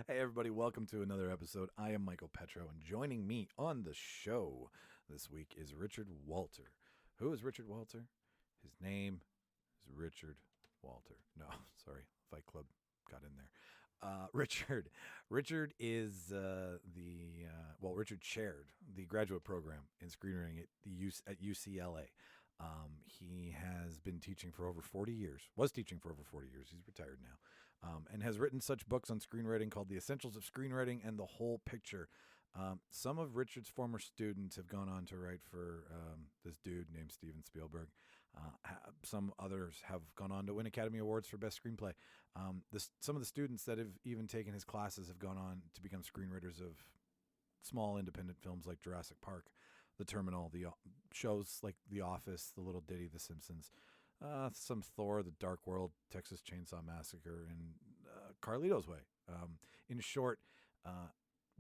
Hey, everybody, welcome to another episode. I am Michael Petrow, and joining me on the show this week is Richard Walter. Who is Richard Walter? His name is Richard Walter. No, sorry, Fight Club got in there. Richard. Richard is Richard chaired the graduate program in screenwriting at UCLA. He has been teaching for over 40 years, was teaching for over 40 years. He's retired now, and has written such books on screenwriting called The Essentials of Screenwriting and The Whole Picture. Some of Richard's former students have gone on to write for this dude named Steven Spielberg. Some others have gone on to win Academy Awards for Best Screenplay. Some of the students that have even taken his classes have gone on to become screenwriters of small independent films like Jurassic Park, The Terminal, the shows like The Office, The Little Ditty, The Simpsons, some Thor, The Dark World, Texas Chainsaw Massacre, and Carlito's Way. In short,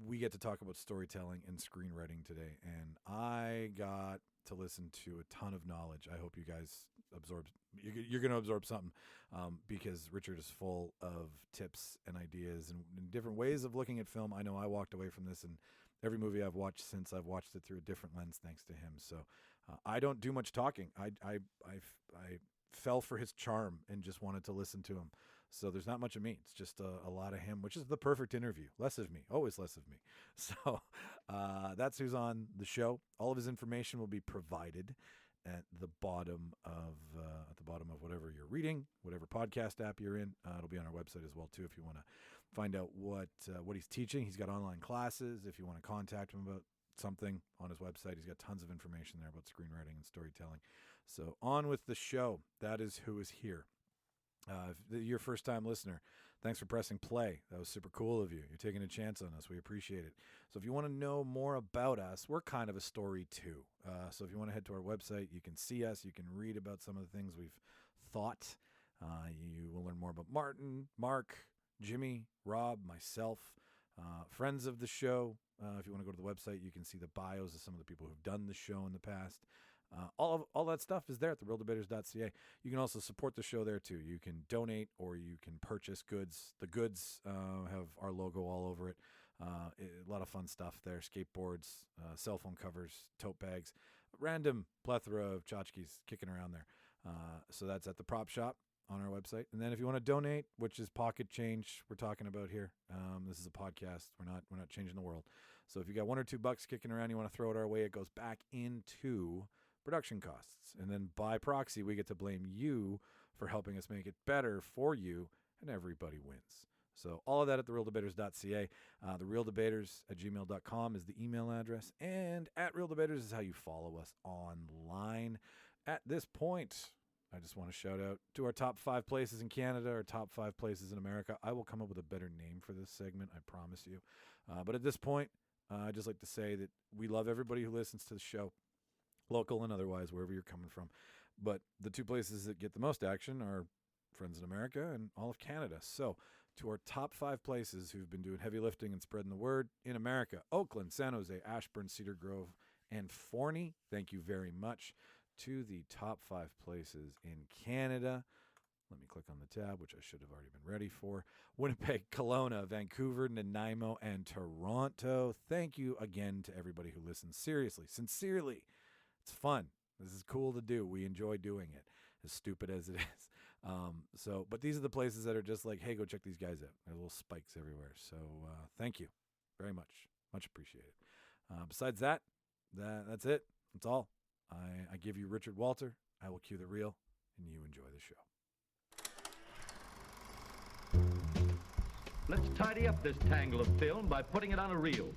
we get to talk about storytelling and screenwriting today, and I got to listen to a ton of knowledge. I hope you guys absorb. You're going to absorb something because Richard is full of tips and ideas and different ways of looking at film. I know I walked away from this, and every movie I've watched since, I've watched it through a different lens thanks to him. So I don't do much talking. I fell for his charm and just wanted to listen to him. So there's not much of me. It's just a lot of him, which is the perfect interview. Less of me, always less of me. So that's who's on the show. All of his information will be provided at the bottom of whatever you're reading, whatever podcast app you're in. It'll be on our website as well too if you want to find out what he's teaching. He's got online classes. If you want to contact him about something on his website, he's got tons of information there about screenwriting and storytelling. So on with the show. That is who is here. If you're your first time listener, thanks for pressing play. That was super cool of you. You're taking a chance on us. We appreciate it. So if you want to know more about us, we're kind of a story too. So if you want to head to our website, you can see us. You can read about some of the things we've thought. You will learn more about Martin, Mark, Jimmy, Rob, myself, friends of the show. If you want to go to the website, you can see the bios of some of the people who've done the show in the past. All that stuff is there at thereeldebaters.ca. You can also support the show there too. You can donate or you can purchase goods. The goods have our logo all over it. A lot of fun stuff there. Skateboards, cell phone covers, tote bags, random plethora of tchotchkes kicking around there. So that's at the prop shop on our website. And then if you want to donate, which is pocket change we're talking about here, this is a podcast. We're not changing the world. So if you got $1 or $2 kicking around, you want to throw it our way, it goes back into production costs. And then by proxy, we get to blame you for helping us make it better for you, and everybody wins. So all of that at thereeldebaters.ca. Thereeldebaters@gmail.com is the email address. And at Reel Debaters is how you follow us online. At this point, I just want to shout out to our top 5 places in Canada, our top 5 places in America. I will come up with a better name for this segment, I promise you. But at this point, I'd just like to say that we love everybody who listens to the show, local and otherwise, wherever you're coming from. But the 2 places that get the most action are friends in America and all of Canada. So to our top 5 places who've been doing heavy lifting and spreading the word in America: Oakland, San Jose, Ashburn, Cedar Grove, and Forney. Thank you very much. To the top 5 places in Canada, let me click on the tab, which I should have already been ready for: Winnipeg, Kelowna, Vancouver, Nanaimo, and Toronto. Thank you again to everybody who listens. Seriously, sincerely, it's fun. This is cool to do. We enjoy doing it, as stupid as it is. But these are the places that are just like, hey, go check these guys out. There are little spikes everywhere. So thank you very much. Much appreciated. Besides that, that's it. That's all. I give you Richard Walter. I will cue the reel, and you enjoy the show. Let's tidy up this tangle of film by putting it on a reel.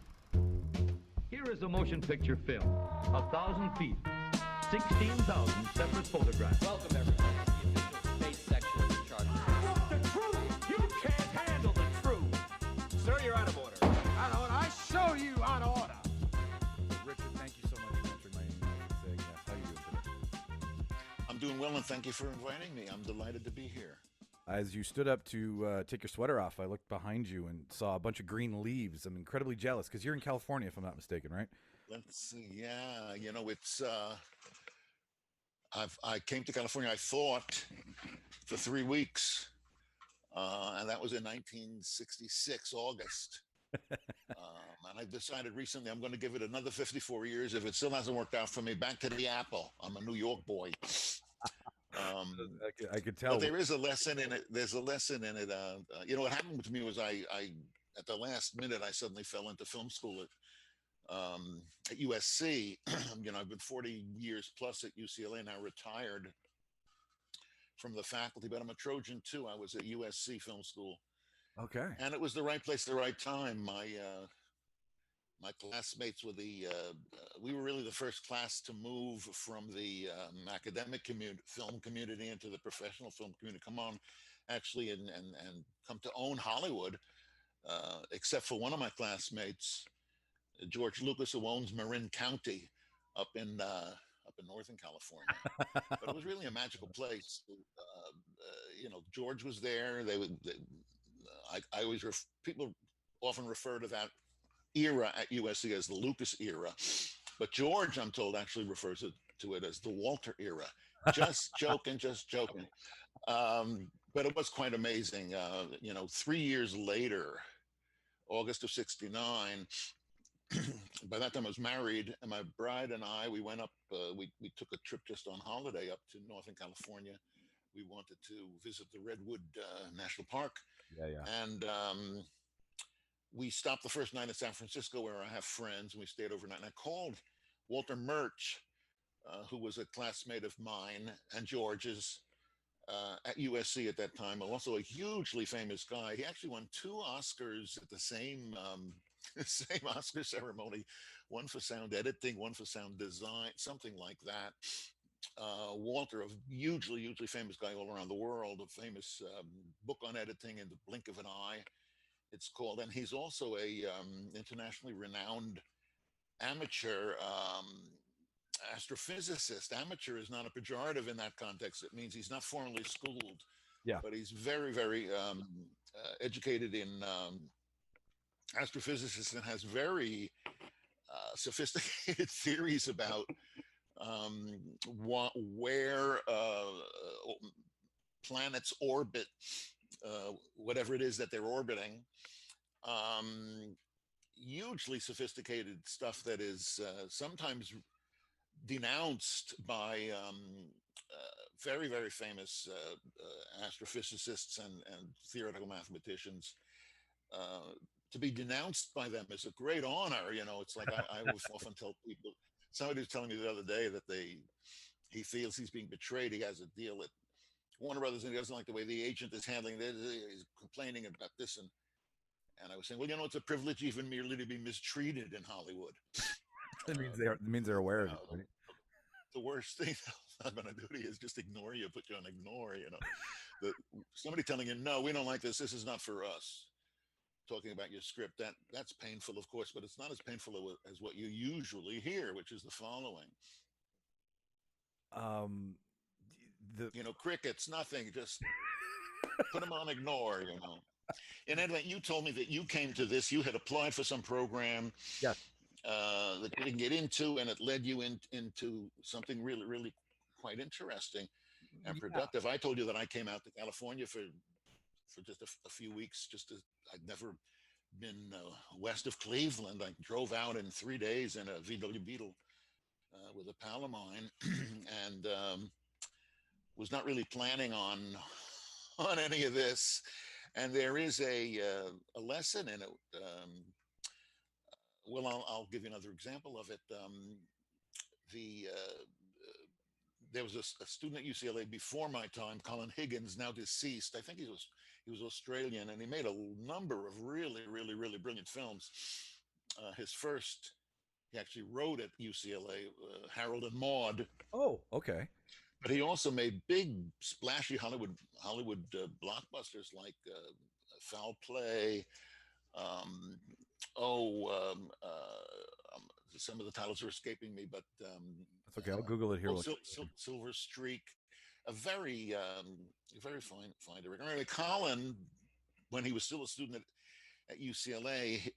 Here is a motion picture film, 1,000 feet, 16,000 separate photographs. Welcome, everybody, to the official space section of the chart. The truth! You can't handle the truth! Sir, you're out of order. Out of order? I show you out of order! Richard, thank you so much for answering my email and saying yes. How are you doing today? I'm doing well, and thank you for inviting me. I'm delighted to be here. As you stood up to take your sweater off, I looked behind you and saw a bunch of green leaves. I'm incredibly jealous because you're in California, if I'm not mistaken, right? Let's see. Yeah, it's I came to California, I thought, for 3 weeks. and that was in 1966, August. And I decided recently I'm going to give it another 54 years. If it still hasn't worked out for me, back to the Apple. I'm a New York boy. I could tell. But there is a lesson in it. There's a lesson in it. What happened to me was I at the last minute, I suddenly fell into film school at USC. I've been 40 years plus at UCLA, now retired from the faculty, but I'm a Trojan too. I was at USC Film School. Okay. And it was the right place, the right time. My classmates were we were really the first class to move from the academic film community into the professional film community. Come on, actually, and come to own Hollywood, except for one of my classmates, George Lucas, who owns Marin County up in Northern California. But it was really a magical place. George was there. I always people often refer to that era at USC as the Lucas era, but George, I'm told, actually refers to it as the Walter era. Just joking, just joking. But it was quite amazing. 3 years later, August of '69. By that time I was married, and my bride and I, we went up, we took a trip just on holiday up to Northern California. We wanted to visit the Redwood National Park. Yeah. And we stopped the first night in San Francisco, where I have friends, and we stayed overnight. And I called Walter Murch, who was a classmate of mine and George's at USC at that time, also a hugely famous guy. He actually won 2 Oscars at the same same Oscar ceremony, one for sound editing, one for sound design, something like that. Walter, a hugely famous guy all around the world, a famous book on editing in the blink of an eye, it's called. And he's also a internationally renowned amateur astrophysicist. Amateur is not a pejorative in that context. It means he's not formally schooled, but he's very educated in astrophysics, and has very sophisticated theories about where planets orbit, whatever it is that they're orbiting. Hugely sophisticated stuff that is sometimes denounced by very famous astrophysicists and theoretical mathematicians. To be denounced by them is a great honor. It's like I often tell people. Somebody was telling me the other day that he feels he's being betrayed. He has a deal at Warner Brothers, and he doesn't like the way the agent is handling it. He's complaining about this, and I was saying, well, it's a privilege even merely to be mistreated in Hollywood. It means they're aware of it. Right? The worst thing I'm going to do to you is just ignore you, put you on ignore. Somebody telling you, no, we don't like this. This is not for us. Talking about your script, that's painful, of course, but it's not as painful as what you usually hear, which is the following. Crickets, nothing, just put them on ignore. In any event, you told me that you came to this, you had applied for some program that you didn't get into, and it led you into something really quite interesting and productive. I told you that I came out to California for just a few weeks. I'd never been west of Cleveland. I drove out in 3 days in a VW Beetle with a pal of mine, and was not really planning on any of this. And there is a lesson in it. I'll give you another example of it. There was a student at UCLA before my time, Colin Higgins, now deceased. I think he was Australian, and he made a number of really brilliant films. His first, he actually wrote at UCLA, Harold and Maude. Oh, okay. But he also made big, splashy Hollywood blockbusters like Foul Play. Some of the titles are escaping me, but that's okay. I'll Google it here. Silver Streak, a very fine director. Anyway, Colin, when he was still a student at UCLA,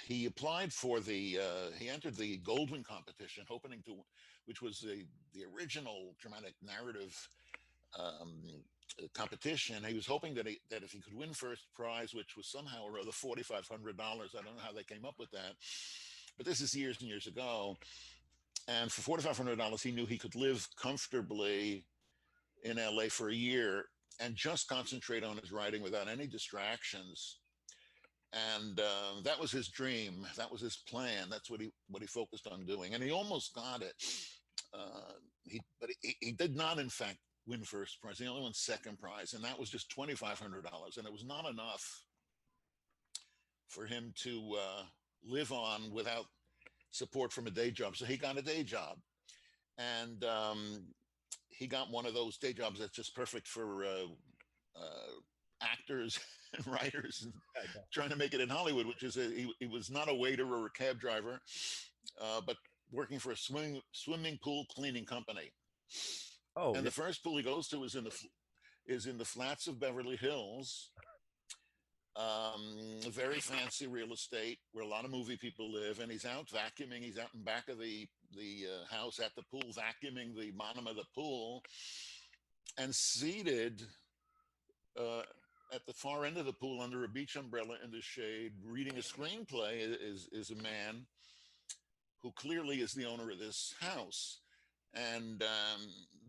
he applied for he entered the Goldwyn competition, which was the original dramatic narrative competition. He was hoping that if he could win first prize, which was somehow or other $4,500. I don't know how they came up with that, but this is years and years ago. And for $4,500, he knew he could live comfortably in LA for a year and just concentrate on his writing without any distractions. And that was his dream. That was his plan. That's what he focused on doing, and he almost got it. He did not, in fact, win first prize. He only won second prize, and that was just $2,500, and it was not enough for him to live on without support from a day job. So he got a day job, and he got one of those day jobs that's just perfect for actors and writers and trying to make it in Hollywood, which is he was not a waiter or a cab driver, but working for a swimming pool cleaning company. Oh, and the first pool he goes to is in the flats of Beverly Hills. Very fancy real estate where a lot of movie people live, and he's out vacuuming. He's out in back of the house at the pool, vacuuming the bottom of the pool, and seated at the far end of the pool under a beach umbrella in the shade, reading a screenplay, is a man who clearly is the owner of this house. And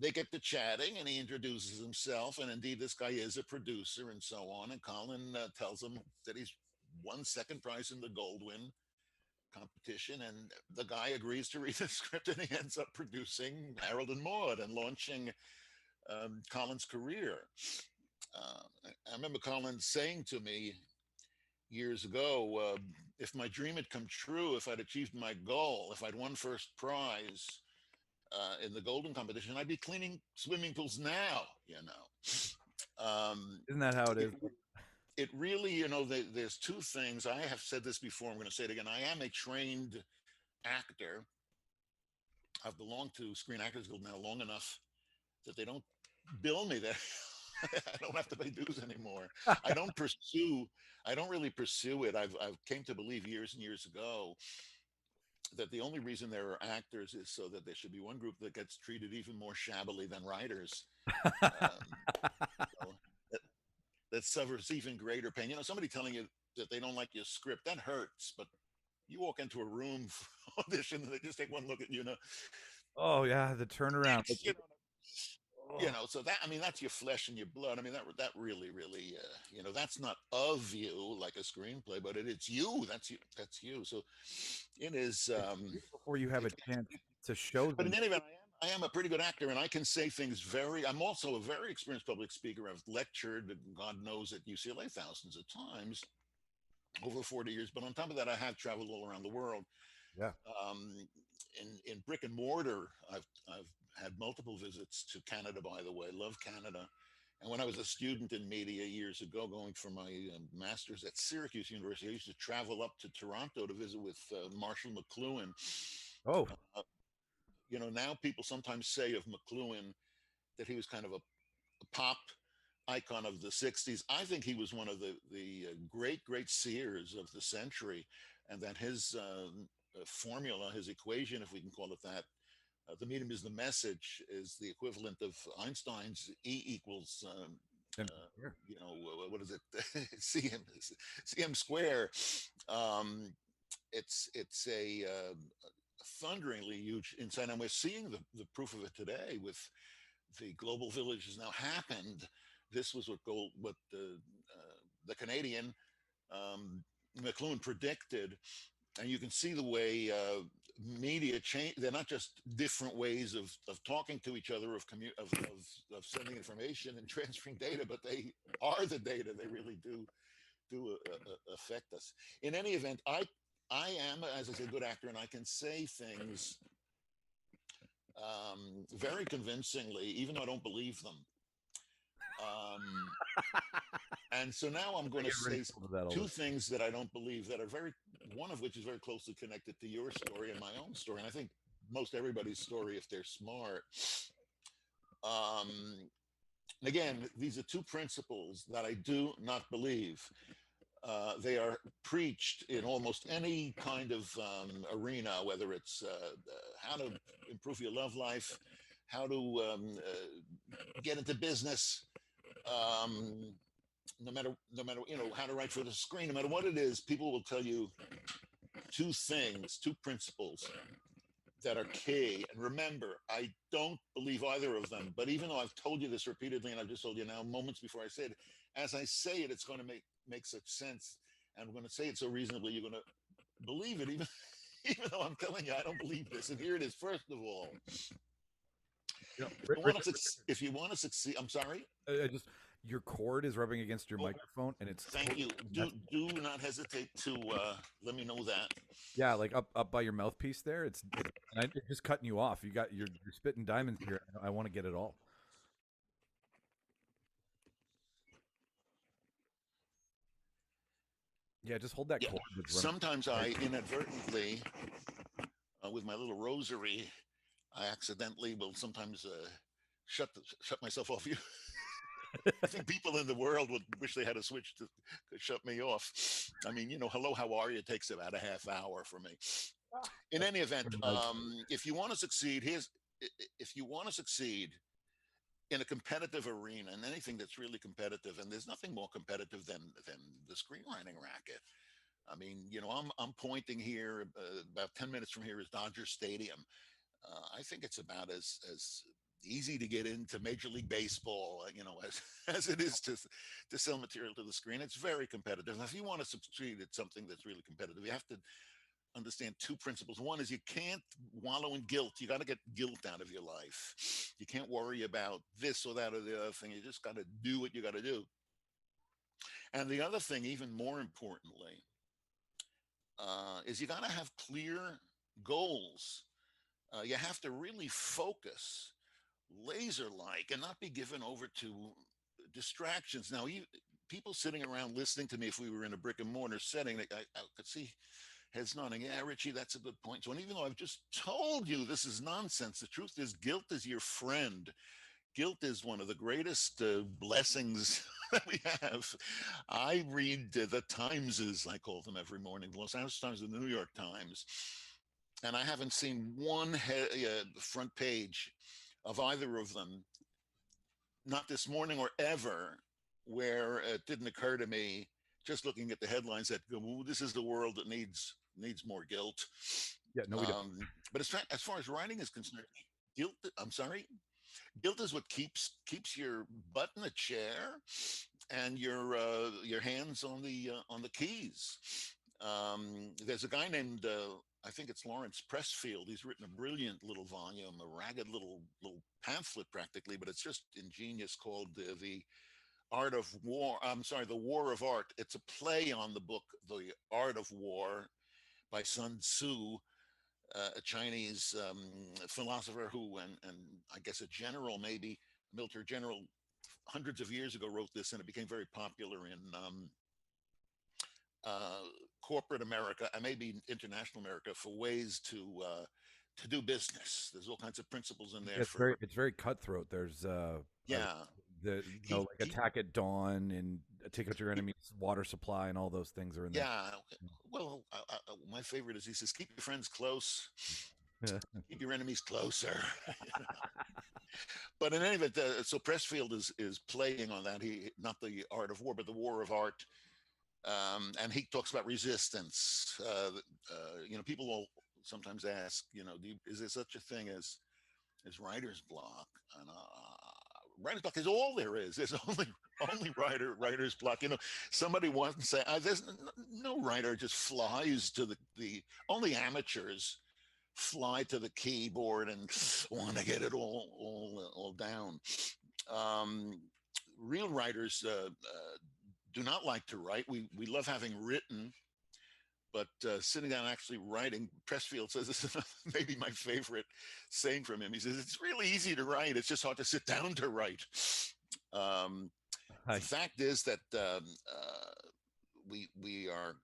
they get to chatting, and he introduces himself. And indeed, this guy is a producer and so on. And Colin tells him that he's won second prize in the Goldwyn competition. And the guy agrees to read the script, and he ends up producing Harold and Maude and launching Colin's career. I remember Colin saying to me years ago, if my dream had come true, if I'd achieved my goal, if I'd won first prize in the Golden competition, I'd be cleaning swimming pools now, Isn't that how it is? It really, there's two things. I have said this before. I'm going to say it again. I am a trained actor. I've belonged to Screen Actors Guild now long enough that they don't bill me that. I don't have to pay dues anymore. I don't really pursue it. I've came to believe years and years ago that the only reason there are actors is so that there should be one group that gets treated even more shabbily than writers. That suffers even greater pain. Somebody telling you that they don't like your script, that hurts. But you walk into a room for audition, and they just take one look at you. Oh yeah, the turnaround. So that's your flesh and your blood. That really, that's not of you like a screenplay, but it's you. That's you. So it is. Before you have a chance to show them. But in any event, I am a pretty good actor, and I can say things I'm also a very experienced public speaker. I've lectured, God knows, at UCLA thousands of times over 40 years. But on top of that, I have traveled all around the world. Yeah. In brick and mortar, I've had multiple visits to Canada, by the way. Love Canada. And when I was a student in media years ago, going for my master's at Syracuse University, I used to travel up to Toronto to visit with Marshall McLuhan. Oh. Now people sometimes say of McLuhan that he was kind of a pop icon of the 60s. I think he was one of the great seers of the century, and that his formula, his equation, if we can call it that, the medium is the message, is the equivalent of Einstein's E equals, what is it? CM square. It's a thunderingly huge insight, and we're seeing the proof of it today with the global village has now happened. This was what the Canadian McLuhan predicted. And you can see the way media change. They're not just different ways of talking to each other, of sending information and transferring data, but they are the data. They really do affect us. In any event, I am, as I say, a good actor, and I can say things very convincingly, even though I don't believe them. And so now I'm going to say two things that I don't believe that are one of which is very closely connected to your story and my own story. And I think most everybody's story, if they're smart. Again, these are two principles that I do not believe. They are preached in almost any kind of arena, whether it's how to improve your love life, how to get into business, no matter how to write for the screen, no matter what it is, people will tell you two principles that are key. And remember, I don't believe either of them, but even though I've told you this repeatedly, and I've just told you now moments before I say it, as I say it, it's going to make such sense, and I'm going to say it so reasonably you're going to believe it, even even though I'm telling you I don't believe this. And here it is. First of all, if you want to succeed, I'm sorry. Just your cord is rubbing against your microphone, and it's thank you. Do not hesitate to let me know that. Yeah, like up by your mouthpiece there. It's just cutting you off. You're spitting diamonds here. I want to get it all. Yeah, just hold that cord. Sometimes I inadvertently, with my little rosary, I accidentally will sometimes shut myself off. You. I think people in the world would wish they had a switch to shut me off. I mean, hello, how are you? It takes about a half hour for me. In any event, if you want to succeed, if you want to succeed in a competitive arena, and anything that's really competitive, and there's nothing more competitive than the screenwriting racket. I mean, I'm pointing here. About 10 minutes from here is Dodger Stadium. I think it's about as easy to get into Major League Baseball, as it is to sell material to the screen. It's very competitive. And if you want to succeed at something that's really competitive, you have to understand two principles. One is you can't wallow in guilt. You got to get guilt out of your life. You can't worry about this or that or the other thing. You just got to do what you got to do. And the other thing, even more importantly, is you got to have clear goals. You have to really focus laser-like and not be given over to distractions. Now, people sitting around listening to me, if we were in a brick and mortar setting, I could see heads nodding. Yeah, Richie, that's a good point. So, and even though I've just told you this is nonsense, the truth is guilt is your friend. Guilt is one of the greatest blessings that we have. I read the Timeses, I call them, every morning, the Los Angeles Times and the New York Times. And I haven't seen one front page of either of them, not this morning or ever, where it didn't occur to me, just looking at the headlines, that this is the world that needs more guilt. Yeah, no, we don't. But as far as writing is concerned, guilt. I'm sorry. Guilt is what keeps your butt in a chair and your hands on the keys. There's a guy named I think it's Lawrence Pressfield. He's written a brilliant little volume, a ragged little pamphlet practically, but it's just ingenious, called the Art of War. I'm sorry, The War of Art. It's a play on the book The Art of War by Sun Tzu, a Chinese philosopher who, and I guess a general, maybe a military general, hundreds of years ago wrote this, and it became very popular in corporate America and maybe international America for ways to do business. There's all kinds of principles in there. It's very cutthroat. There's like attack at dawn and take out your enemy's water supply, and all those things are in there. Yeah. Well, my favorite is, he says, keep your friends close, keep your enemies closer. But in any event, so Pressfield is playing on that. Not the Art of War, but the War of Art. And he talks about resistance. People will sometimes ask, is there such a thing as writer's block? And writer's block is all there is. There's only writer's block. Somebody wants to say, there's no writer just flies to the only amateurs fly to the keyboard and want to get it all down. Real writers do not like to write. We love having written, but sitting down and actually writing. Pressfield says, this is maybe my favorite saying from him. He says, it's really easy to write. It's just hard to sit down to write. The fact is that we are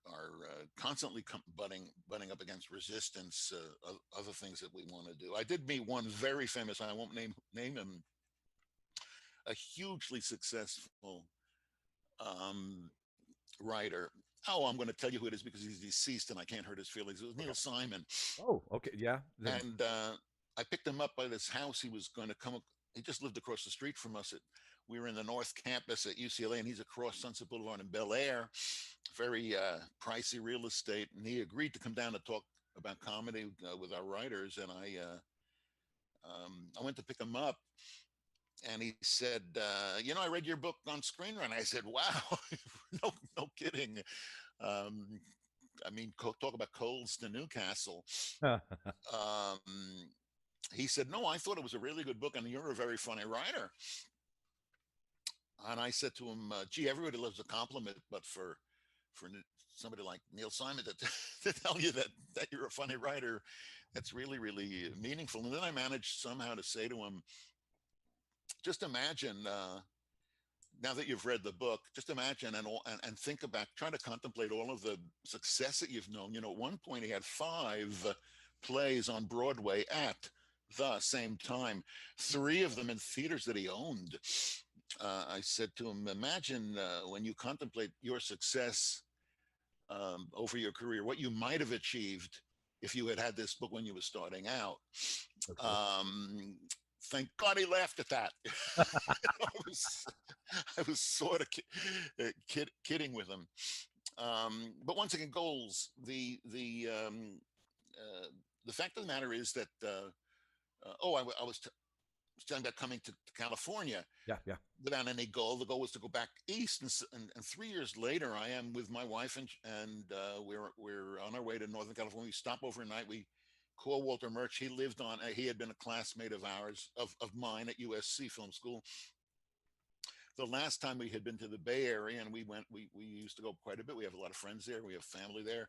constantly butting up against resistance, other things that we want to do. I did meet one very famous, I won't name him, a hugely successful writer. I'm going to tell you who it is because he's deceased and I can't hurt his feelings. It was Neil Simon. Oh, okay, yeah. And I picked him up by this house. He was going to come. He just lived across the street from us. We were in the North Campus at UCLA, and he's across Sunset Boulevard in Bel Air, very pricey real estate. And he agreed to come down to talk about comedy with our writers. And I went to pick him up, and he said, I read your book on screenwriting. I said, wow, no kidding. I mean, talk about Coles to Newcastle. Um, he said, no, I thought it was a really good book, and you're a very funny writer. And I said to him, gee, everybody loves a compliment, but for somebody like Neil Simon to tell you that you're a funny writer, that's really, really meaningful. And then I managed somehow to say to him, just imagine, now that you've read the book, just imagine and think about, try to contemplate all of the success that you've known. At one point he had 5 plays on Broadway at the same time, 3 of them in theaters that he owned. I said to him, imagine when you contemplate your success over your career, what you might have achieved if you had this book when you were starting out. Okay. Thank God he laughed at that. I was sort of kidding with him. But once again, goals. The fact of the matter is that I was telling about coming to California. Yeah. Without any goal. The goal was to go back east, and 3 years later, I am with my wife, and we're on our way to Northern California. We stop overnight. We call Walter Murch. He lived on. He had been a classmate of ours, of mine at USC Film School. The last time we had been to the Bay Area, and we used to go quite a bit. We have a lot of friends there. We have family there.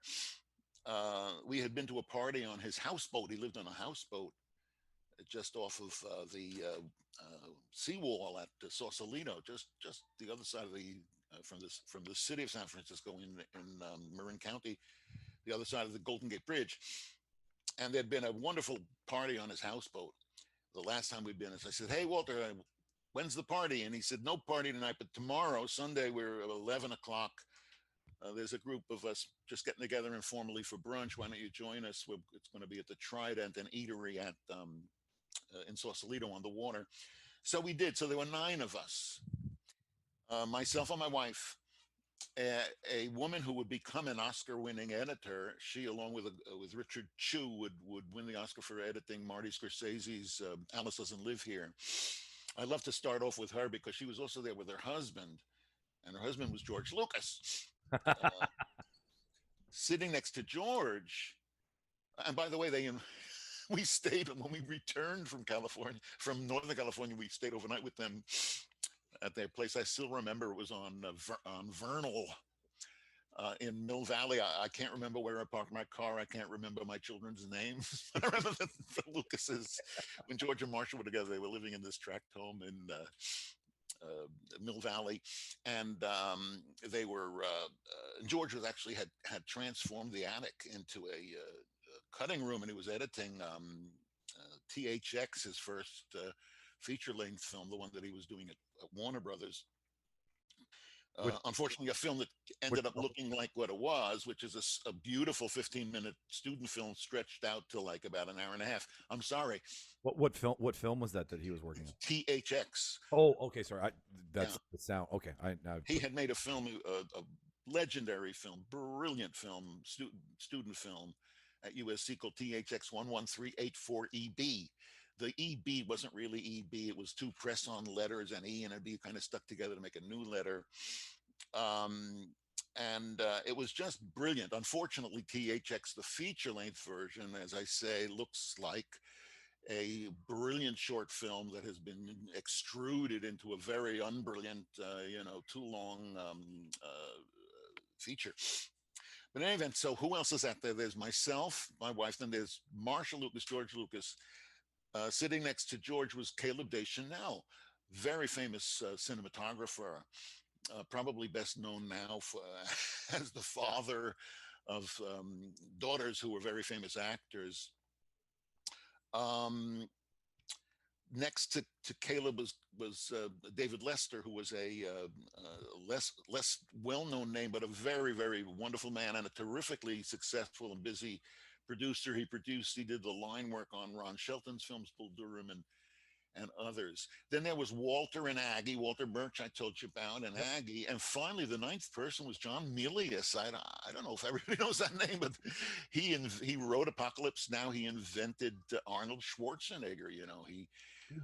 We had been to a party on his houseboat. He lived on a houseboat just off of the seawall at Sausalito, just the other side of the from the city of San Francisco in Marin County, the other side of the Golden Gate Bridge. And there'd been a wonderful party on his houseboat. The last time we'd been, I said, "Hey, Walter, when's the party?" And he said, "No party tonight, but tomorrow, Sunday, we're at 11 o'clock. There's a group of us just getting together informally for brunch. Why don't you join us? It's going to be at the Trident, an eatery at in Sausalito on the water." So we did. So there were 9 of us, myself and my wife, a woman who would become an Oscar-winning editor. She, along with Richard Chew, would win the Oscar for editing Marty Scorsese's Alice Doesn't Live Here. I love to start off with her because she was also there with her husband, and her husband was George Lucas. Sitting next to George, and by the way, we stayed, when we returned from Northern California, we stayed overnight with them at their place. I still remember it was on Vernal in Mill Valley. I can't remember where I parked my car. I can't remember my children's names. I remember the Lucases, when George and Marcia were together, they were living in this tract home in Mill Valley, and they were. George was actually had transformed the attic into a cutting room, and he was editing THX, his first feature-length film, the one that he was doing at Warner Brothers. Unfortunately, a film that ended up looking like what it was, which is a beautiful 15-minute student film stretched out to like about an hour and a half. I'm sorry. What film was that he was working on? THX. Oh, okay. Sorry, that's the sound. Okay, he had made a film, a legendary film, brilliant film, student film at USC called THX 11384EB. The EB wasn't really EB. It was 2 press-on letters, and E and a B kind of stuck together to make a new letter. And it was just brilliant. Unfortunately, THX, the feature-length version, as I say, looks like a brilliant short film that has been extruded into a very unbrilliant, too long feature. But in any event, so who else is out there? There's myself, my wife, then there's Marcia Lucas, George Lucas. Sitting next to George was Caleb Deschanel, very famous cinematographer, probably best known now as the father of daughters who were very famous actors. Next to Caleb was David Lester, who was a less well-known name, but a very, very wonderful man and a terrifically successful and busy producer. He did the line work on Ron Shelton's films, Bull Durham and others. Then there was Walter and Aggie, Walter Birch, I told you about, and Aggie. And finally, the ninth person was John Milius. I don't know if everybody knows that name, but he wrote Apocalypse Now. He invented Arnold Schwarzenegger. You know,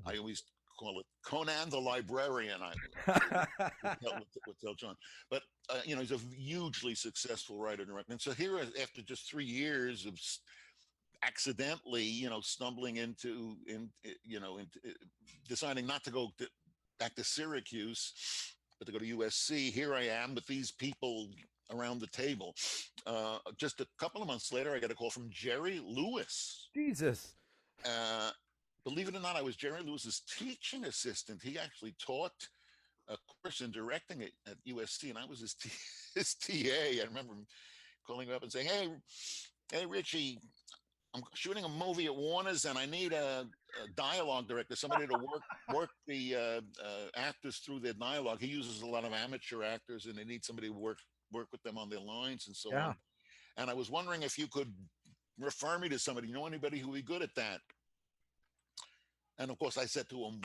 I always call it Conan the Librarian. Would tell John, but you know, he's a hugely successful writer and director. And so here, after just 3 years of accidentally, you know, stumbling into deciding not to go back to Syracuse, but to go to USC, here I am with these people around the table. Just a couple of months later, I get a call from Jerry Lewis. Jesus. Believe it or not, I was Jerry Lewis's teaching assistant. He actually taught a course in directing at USC, and I was his TA. I remember him calling me up and saying, "Hey, Richie, I'm shooting a movie at Warner's, and I need a dialogue director, somebody to work the actors through their dialogue. He uses a lot of amateur actors, and they need somebody to work with them on their lines and so on. And I was wondering if you could refer me to somebody. You know anybody who would be good at that?" And of course, I said to him,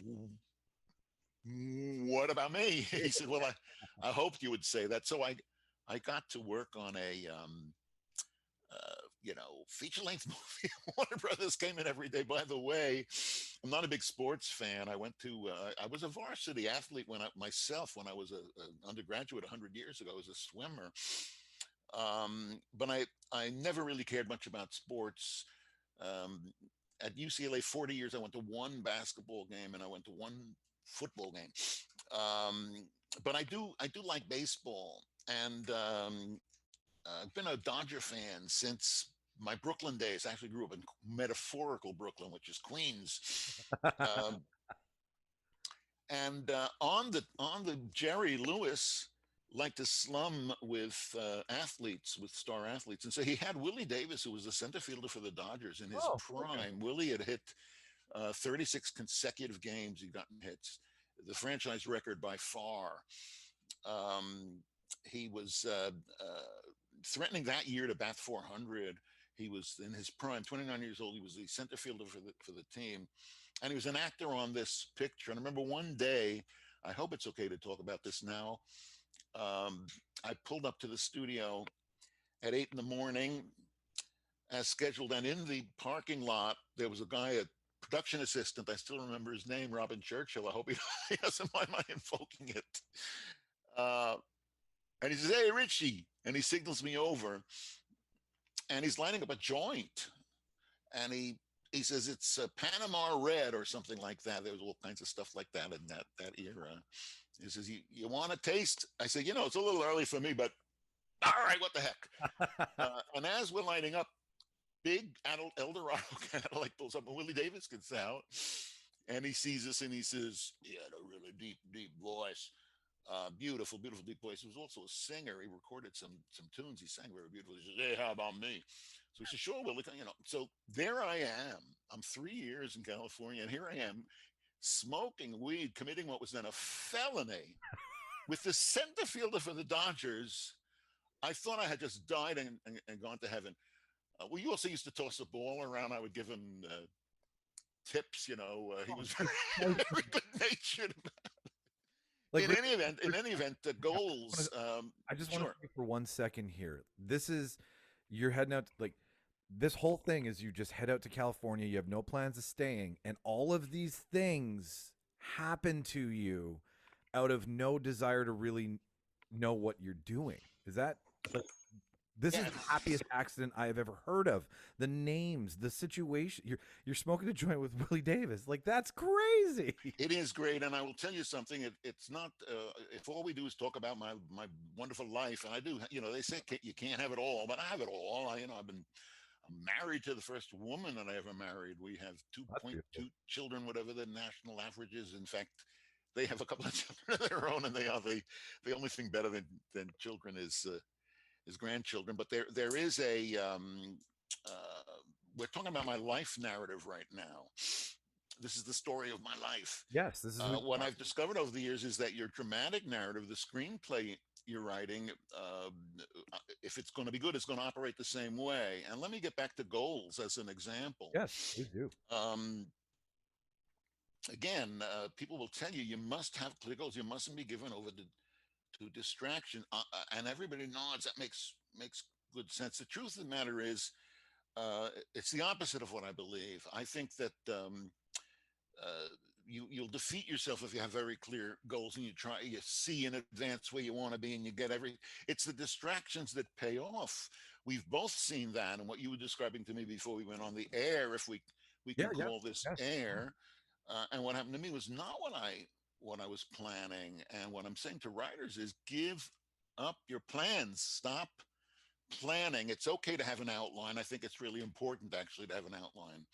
"What about me?" He said, "Well, I hoped you would say that." So I got to work on a feature-length movie. Warner Brothers came in every day. By the way, I'm not a big sports fan. I was a varsity athlete when I was an undergraduate 100 years ago. I was a swimmer. But I never really cared much about sports. At UCLA, 40 years, I went to one basketball game and I went to one football game. But I do like baseball, and I've been a Dodger fan since my Brooklyn days. I actually grew up in metaphorical Brooklyn, which is Queens. On the Jerry Lewis liked to slum with star athletes. And so he had Willie Davis, who was the center fielder for the Dodgers in his prime. Okay. Willie had hit 36 consecutive games. He'd gotten hits, the franchise record by far. He was threatening that year to bat 400. He was in his prime, 29 years old. He was the center fielder for the team. And he was an actor on this picture. And I remember one day, I hope it's okay to talk about this now, I pulled up to the studio at 8 a.m. as scheduled. And in the parking lot, there was a guy, a production assistant. I still remember his name, Robin Churchill. I hope he doesn't mind my invoking it. And he says, "Hey, Richie." And he signals me over. And he's lining up a joint. And he says, "It's Panama Red," or something like that. There was all kinds of stuff like that in that era. He says, you want a taste?" I said, "It's a little early for me, but all right, what the heck?" And as we're lining up, big Eldorado Cadillac pulls up, and Willie Davis gets out, and he sees us, and he says, he had a really deep, deep voice. Beautiful, beautiful deep voice. He was also a singer. He recorded some tunes. He sang very beautifully. He says, "Hey, how about me?" So he said, "Sure, Willie." So there I am. I'm 3 years in California, and here I am smoking weed, committing what was then a felony with the center fielder for the Dodgers. I thought I had just died and gone to heaven. Well, you also used to toss a ball around. I would give him tips. He was very good natured. Like, in any event, the goals. I just want to for 1 second here. This is you're heading out. Like, this whole thing is you just head out to California. You have no plans of staying, and all of these things happen to you out of no desire to really know what you're doing. Is that like? This is the happiest accident I have ever heard of. The names, the situation. You're smoking a joint with Willie Davis. Like, that's crazy. It is great, and I will tell you something. It's not. If all we do is talk about my wonderful life, and I do. They say you can't have it all, but I have it all. I'm married to the first woman that I ever married. We have 2.2 children, whatever the national average is. In fact, they have a couple of children of their own, and they are the only thing better than children is grandchildren. But there is a we're talking about my life narrative right now. This is the story of my life. Yes, this is what I've discovered over the years is that your dramatic narrative, the screenplay you're writing, if it's going to be good, it's going to operate the same way. And let me get back to goals as an example. Yes, please do. again, people will tell you must have clear goals. You mustn't be given over to distraction. And everybody nods. That makes good sense. The truth of the matter is, it's the opposite of what I believe. I think that uh, you'll defeat yourself if you have very clear goals and you see in advance where you want to be and you get every. It's the distractions that pay off. We've both seen that, and what you were describing to me before we went on the air, if we Yeah, can yeah, call this yes. air. And what happened to me was not what I was planning. And what I'm saying to writers is give up your plans. Stop planning. It's okay to have an outline. I think it's really important actually to have an outline.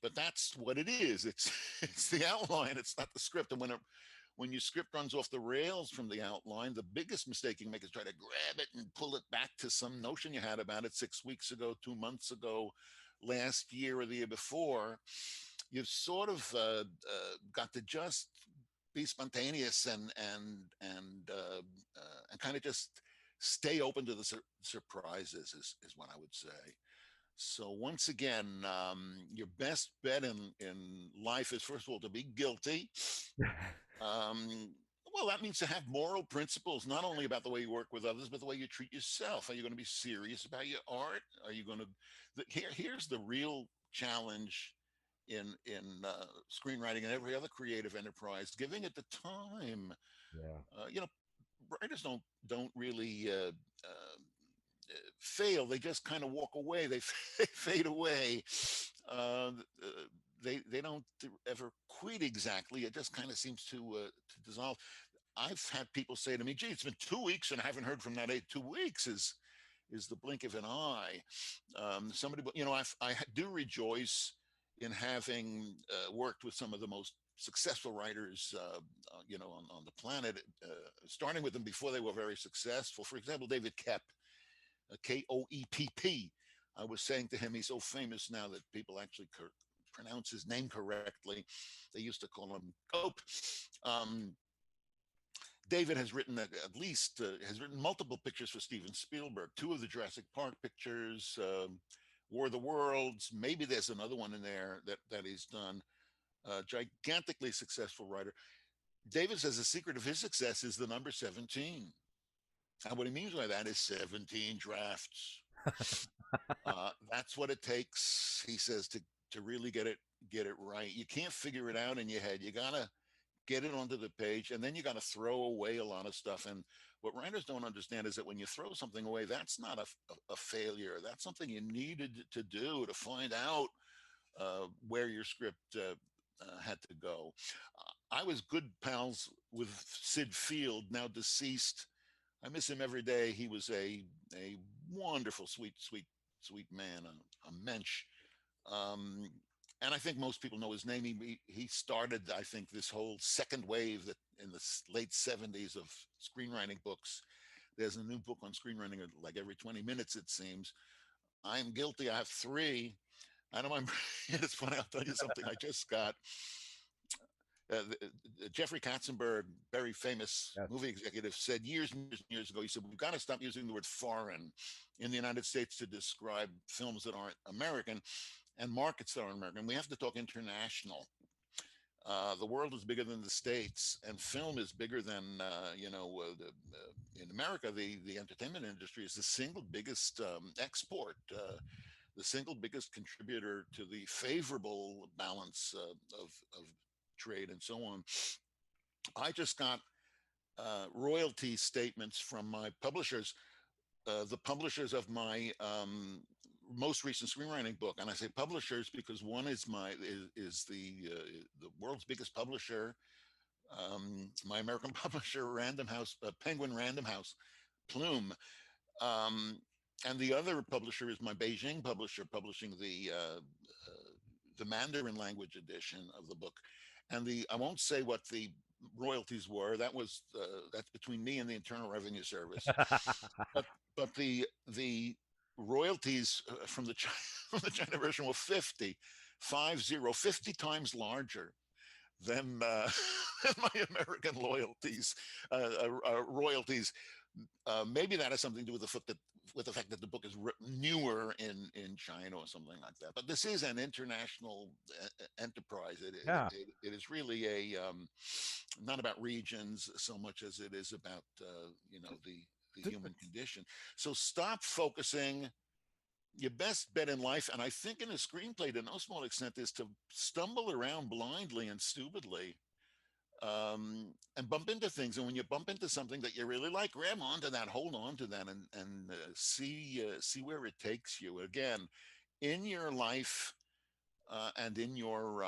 But that's what it is. It's it's the outline. It's not the script. And when your script runs off the rails from the outline, the biggest mistake you can make is try to grab it and pull it back to some notion you had about it 6 weeks ago, 2 months ago, last year, or the year before. You've sort of got to just be spontaneous and kind of just stay open to the surprises is what I would say. So once again, your best bet in life is, first of all, to be guilty. Well, that means to have moral principles, not only about the way you work with others, but the way you treat yourself. Are you going to be serious about your art? Are you going to? Here's the real challenge in screenwriting and every other creative enterprise: giving it the time. Yeah. You know, writers don't really fail. They just kind of walk away. They fade away. Uh, they don't ever quit exactly. It just kind of seems to dissolve. I've had people say to me, "Gee, it's been 2 weeks and I haven't heard from that 2 weeks." Is the blink of an eye. Somebody, I do rejoice in having worked with some of the most successful writers, on the planet, starting with them before they were very successful. For example, David Koepp, Koepp. I was saying to him, he's so famous now that people actually pronounce his name correctly. They used to call him Cope. Um, David has written has written multiple pictures for Steven Spielberg, two of the Jurassic Park pictures, War of the Worlds. Maybe there's another one in there that he's done. Gigantically successful writer. David says the secret of his success is the number 17. And what he means by that is 17 drafts. That's what it takes, he says, to really get it right. You can't figure it out in your head. You gotta get it onto the page, and then you got to throw away a lot of stuff. And what writers don't understand is that when you throw something away, that's not a failure. That's something you needed to do to find out where your script had to go. I was good pals with Sid Field, now deceased. I miss him every day. He was a wonderful, sweet man, a mensch. Um, and I think most people know his name. He started, I think, this whole second wave that in the late 70s of screenwriting books. There's a new book on screenwriting like every 20 minutes, it seems. I'm guilty. I have three. I don't mind. It's funny. I'll tell you something I just got. Jeffrey Katzenberg, very famous Yes. movie executive, said years and years and years ago, he said, we've got to stop using the word foreign in the United States to describe films that aren't American and markets that aren't American. We have to talk international. The world is bigger than the States, and film is bigger than, in America, the entertainment industry is the single biggest export, the single biggest contributor to the favorable balance of trade and so on. I just got royalty statements from my publishers, the publishers of my most recent screenwriting book. And I say publishers because one is the world's biggest publisher, my American publisher, Random House, Penguin Random House, Plume. And the other publisher is my Beijing publisher, publishing the Mandarin language edition of the book. And I won't say what the royalties were. That's between me and the Internal Revenue Service. but the royalties from the from the China version were 50 times larger than my American royalties. Maybe that has something to do with the fact that the book is newer in China or something like that. But this is an international enterprise. Yeah. It is really not about regions so much as it is about the human condition. So stop focusing. Your best bet in life, and I think in a screenplay to no small extent, is to stumble around blindly and stupidly, and bump into things. And when you bump into something that you really like, grab onto that, hold on to that, and see where it takes you. Again, in your life and in your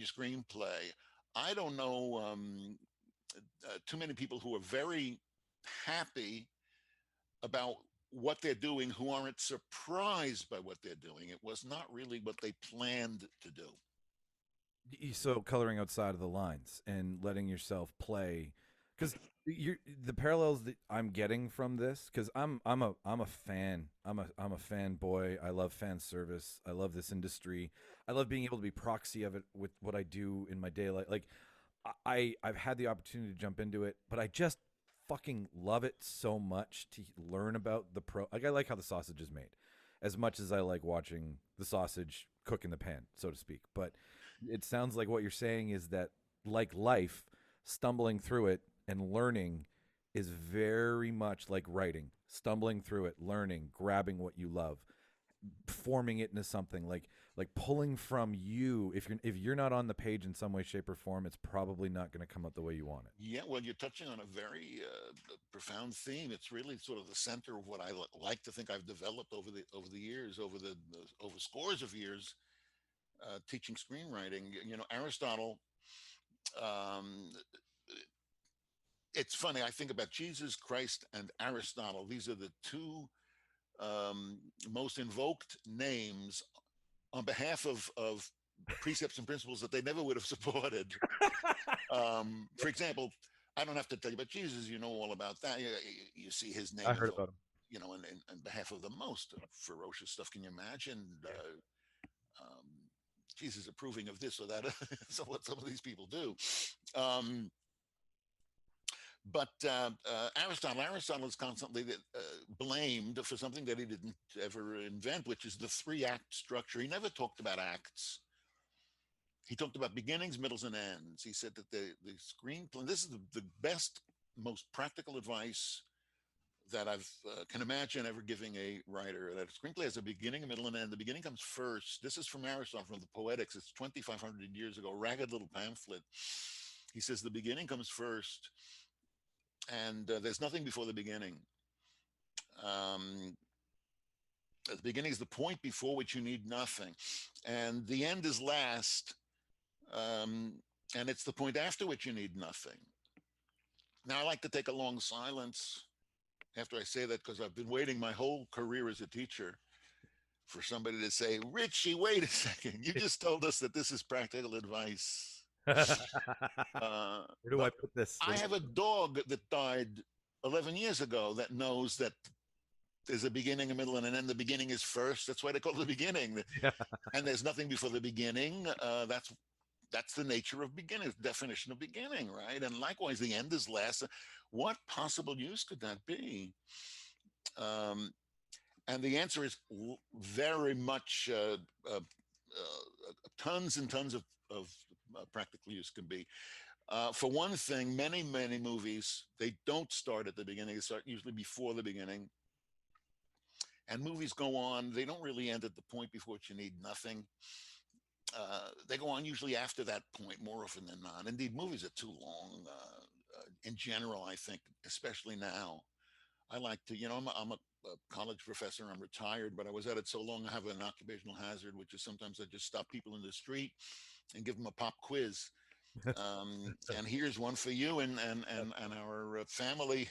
screenplay. I don't know too many people who are very happy about what they're doing who aren't surprised by what they're doing. It was not really what they planned to do. So coloring outside of the lines and letting yourself play, because the parallels that I'm getting from this, because I'm a fan. I'm a fanboy. I love fan service. I love this industry. I love being able to be proxy of it with what I do in my daylight. Like I've had the opportunity to jump into it, but I just fucking love it so much to learn about like I like how the sausage is made as much as I like watching the sausage cook in the pan, so to speak. But it sounds like what you're saying is that, like life, stumbling through it and learning is very much like writing. Stumbling through it, learning, grabbing what you love, forming it into something, like pulling from you. If you're not on the page in some way, shape, or form, it's probably not going to come out the way you want it. Yeah, well, you're touching on a very profound theme. It's really sort of the center of what I like to think I've developed over the years, over scores of years, teaching screenwriting. Aristotle. Um, it's funny. I think about Jesus Christ and Aristotle. These are the two most invoked names on behalf of precepts and principles that they never would have supported. For example, I don't have to tell you about Jesus. You know all about that. You see his name. I heard about him. On behalf of the most ferocious stuff. Can you imagine? Jesus approving of this or that. So what some of these people do. But Aristotle is constantly blamed for something that he didn't ever invent, which is the 3-act structure. He never talked about acts. He talked about beginnings, middles, and ends. He said that the screenplay, this is the best, most practical advice that I can imagine ever giving a writer, that a screenplay has a beginning, a middle, and an end. The beginning comes first. This is from Aristotle, from the Poetics. It's 2,500 years ago, ragged little pamphlet. He says the beginning comes first, and there's nothing before the beginning. The beginning is the point before which you need nothing, and the end is last, and it's the point after which you need nothing. Now, I like to take a long silence after I say that, because I've been waiting my whole career as a teacher for somebody to say, Richie, wait a second. You just told us that this is practical advice. Where do I put this? I have a dog that died 11 years ago that knows that there's a beginning, a middle, and an end. The beginning is first. That's why they call it the beginning. Yeah. And there's nothing before the beginning. That's the nature of beginning, definition of beginning, right? And likewise, the end is last. What possible use could that be? And the answer is very much tons and tons of practical use can be. For one thing, many movies, they don't start at the beginning. They start usually before the beginning. And movies go on. They don't really end at the point before which you need nothing. They go on usually after that point, more often than not. Indeed, movies are too long in general, I think, especially now. I like to, I'm a college professor. I'm retired, but I was at it so long, I have an occupational hazard, which is sometimes I just stop people in the street and give them a pop quiz. And here's one for you and our family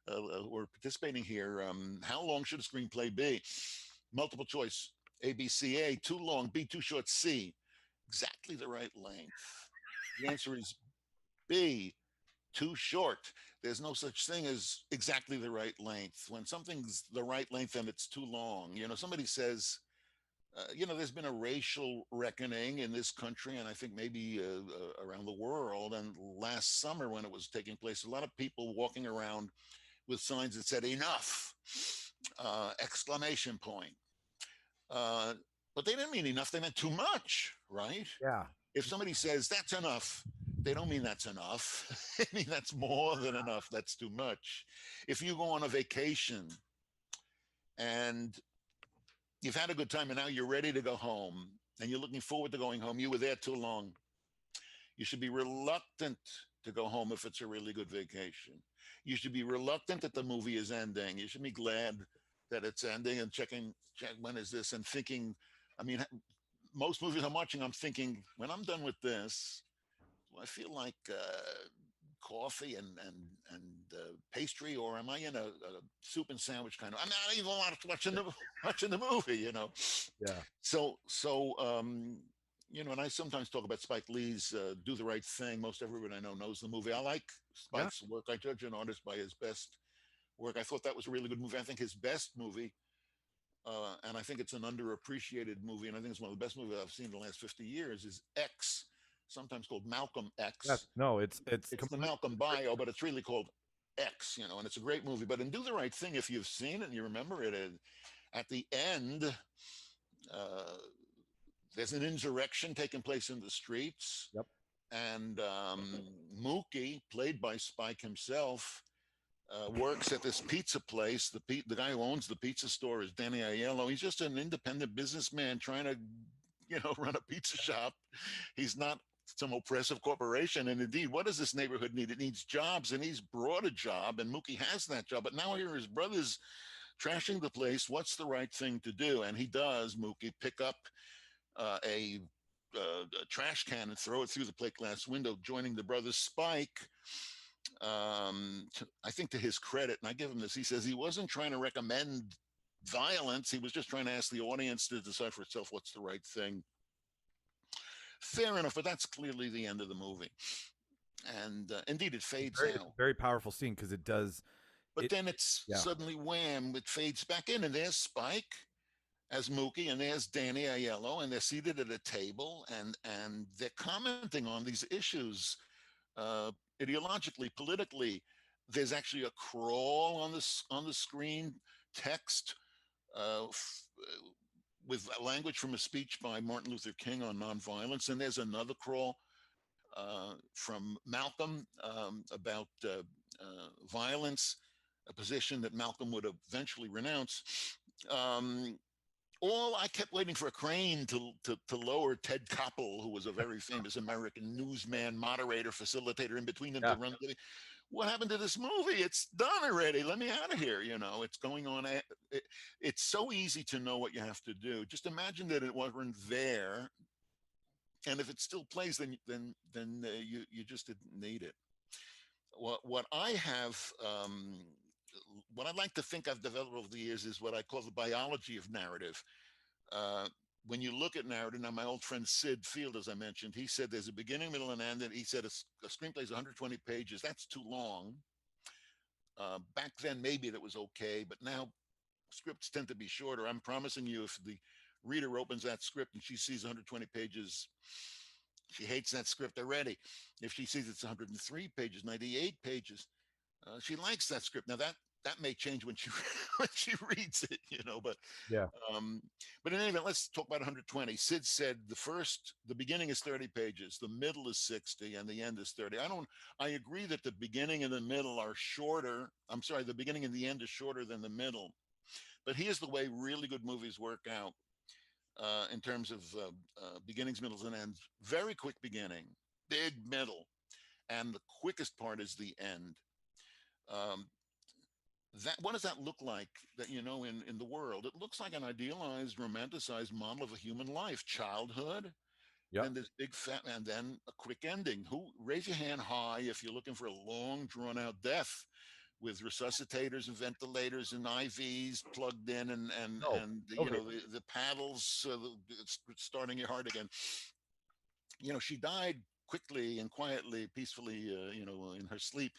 who are participating here. How long should a screenplay be? Multiple choice. A, B, C, A. Too long. B, too short. C. Exactly the right length. The answer is B. Too short. There's no such thing as exactly the right length. When something's the right length and it's too long, somebody says, there's been a racial reckoning in this country, and I think maybe around the world. And last summer, when it was taking place, a lot of people walking around with signs that said enough. exclamation point. Uh, but they didn't mean enough. They meant too much, right? Yeah. If somebody says that's enough, they don't mean that's enough. They mean that's more than enough. That's too much. If you go on a vacation and you've had a good time and now you're ready to go home and you're looking forward to going home, you were there too long. You should be reluctant to go home if it's a really good vacation. You should be reluctant that the movie is ending. You should be glad that it's ending and check when is this and thinking. I mean, most movies I'm watching, I'm thinking when I'm done with this, do I feel like coffee and pastry, or am I in a soup and sandwich kind of? I'm not even watching the movie, you know. Yeah. So you know, and I sometimes talk about Spike Lee's "Do the Right Thing." Most everyone I know knows the movie. I like Spike's work. I judge an artist by his best work. I thought that was a really good movie. I think his best movie, and I think it's an underappreciated movie, and I think it's one of the best movies I've seen in the last 50 years, is X, sometimes called Malcolm X. No, it's the Malcolm bio, but it's really called X, you know, and it's a great movie. But in Do the Right Thing, if you've seen it and you remember it, at the end, there's an insurrection taking place in the streets. Yep. And Mookie, played by Spike himself, works at this pizza place. The guy who owns the pizza store is Danny Aiello. He's just an independent businessman trying to, you know, run a pizza shop. He's not some oppressive corporation. And indeed, what does this neighborhood need? It needs jobs, and he's brought a job, and Mookie has that job. But now here his brother's trashing the place. What's the right thing to do? And he does, Mookie, pick up a trash can and throw it through the plate glass window, joining the brother Spike. I think to his credit, and I give him this, he says he wasn't trying to recommend violence. He was just trying to ask the audience to decide for itself what's the right thing. Fair enough, but that's clearly the end of the movie. And indeed, it fades out. Very powerful scene because it does. But then it's suddenly wham, it fades back in, and there's Spike as Mookie, and there's Danny Aiello, and they're seated at a table, and they're commenting on these issues, ideologically, politically. There's actually a crawl on the screen, text with language from a speech by Martin Luther King on nonviolence, and there's another crawl from Malcolm about violence, a position that Malcolm would eventually renounce. I kept waiting for a crane to lower Ted Koppel, who was a very famous American newsman, moderator, facilitator, in between them to run. What happened to this movie? It's done already. Let me out of here. You know, it's going on. It's so easy to know what you have to do. Just imagine that it wasn't there, and if it still plays, then you just didn't need it. What I have. What I'd like to think I've developed over the years is what I call the biology of narrative. When you look at narrative, now my old friend Sid Field, as I mentioned, he said there's a beginning, middle, and end. And he said a screenplay is 120 pages. That's too long. Back then, maybe that was okay, but now scripts tend to be shorter. I'm promising you, if the reader opens that script and she sees 120 pages, she hates that script already. If she sees it's 103 pages, 98 pages, she likes that script. Now that may change when she when she reads it, you know. But but in any event, let's talk about 120. Sid said the beginning is 30 pages, the middle is 60, and the end is 30. I agree that the beginning and the middle are shorter. I'm sorry, the beginning and the end is shorter than the middle. But here's the way really good movies work out in terms of beginnings, middles, and ends. Very quick beginning, big middle, and the quickest part is the end. What does that look like that, you know, in the world? It looks like an idealized, romanticized model of a human life, childhood, and this big fat, and then a quick ending. Raise your hand high if you're looking for a long, drawn out death with resuscitators and ventilators and IVs plugged in and you know, the paddles starting your heart again. You know, she died quickly and quietly, peacefully, you know, in her sleep.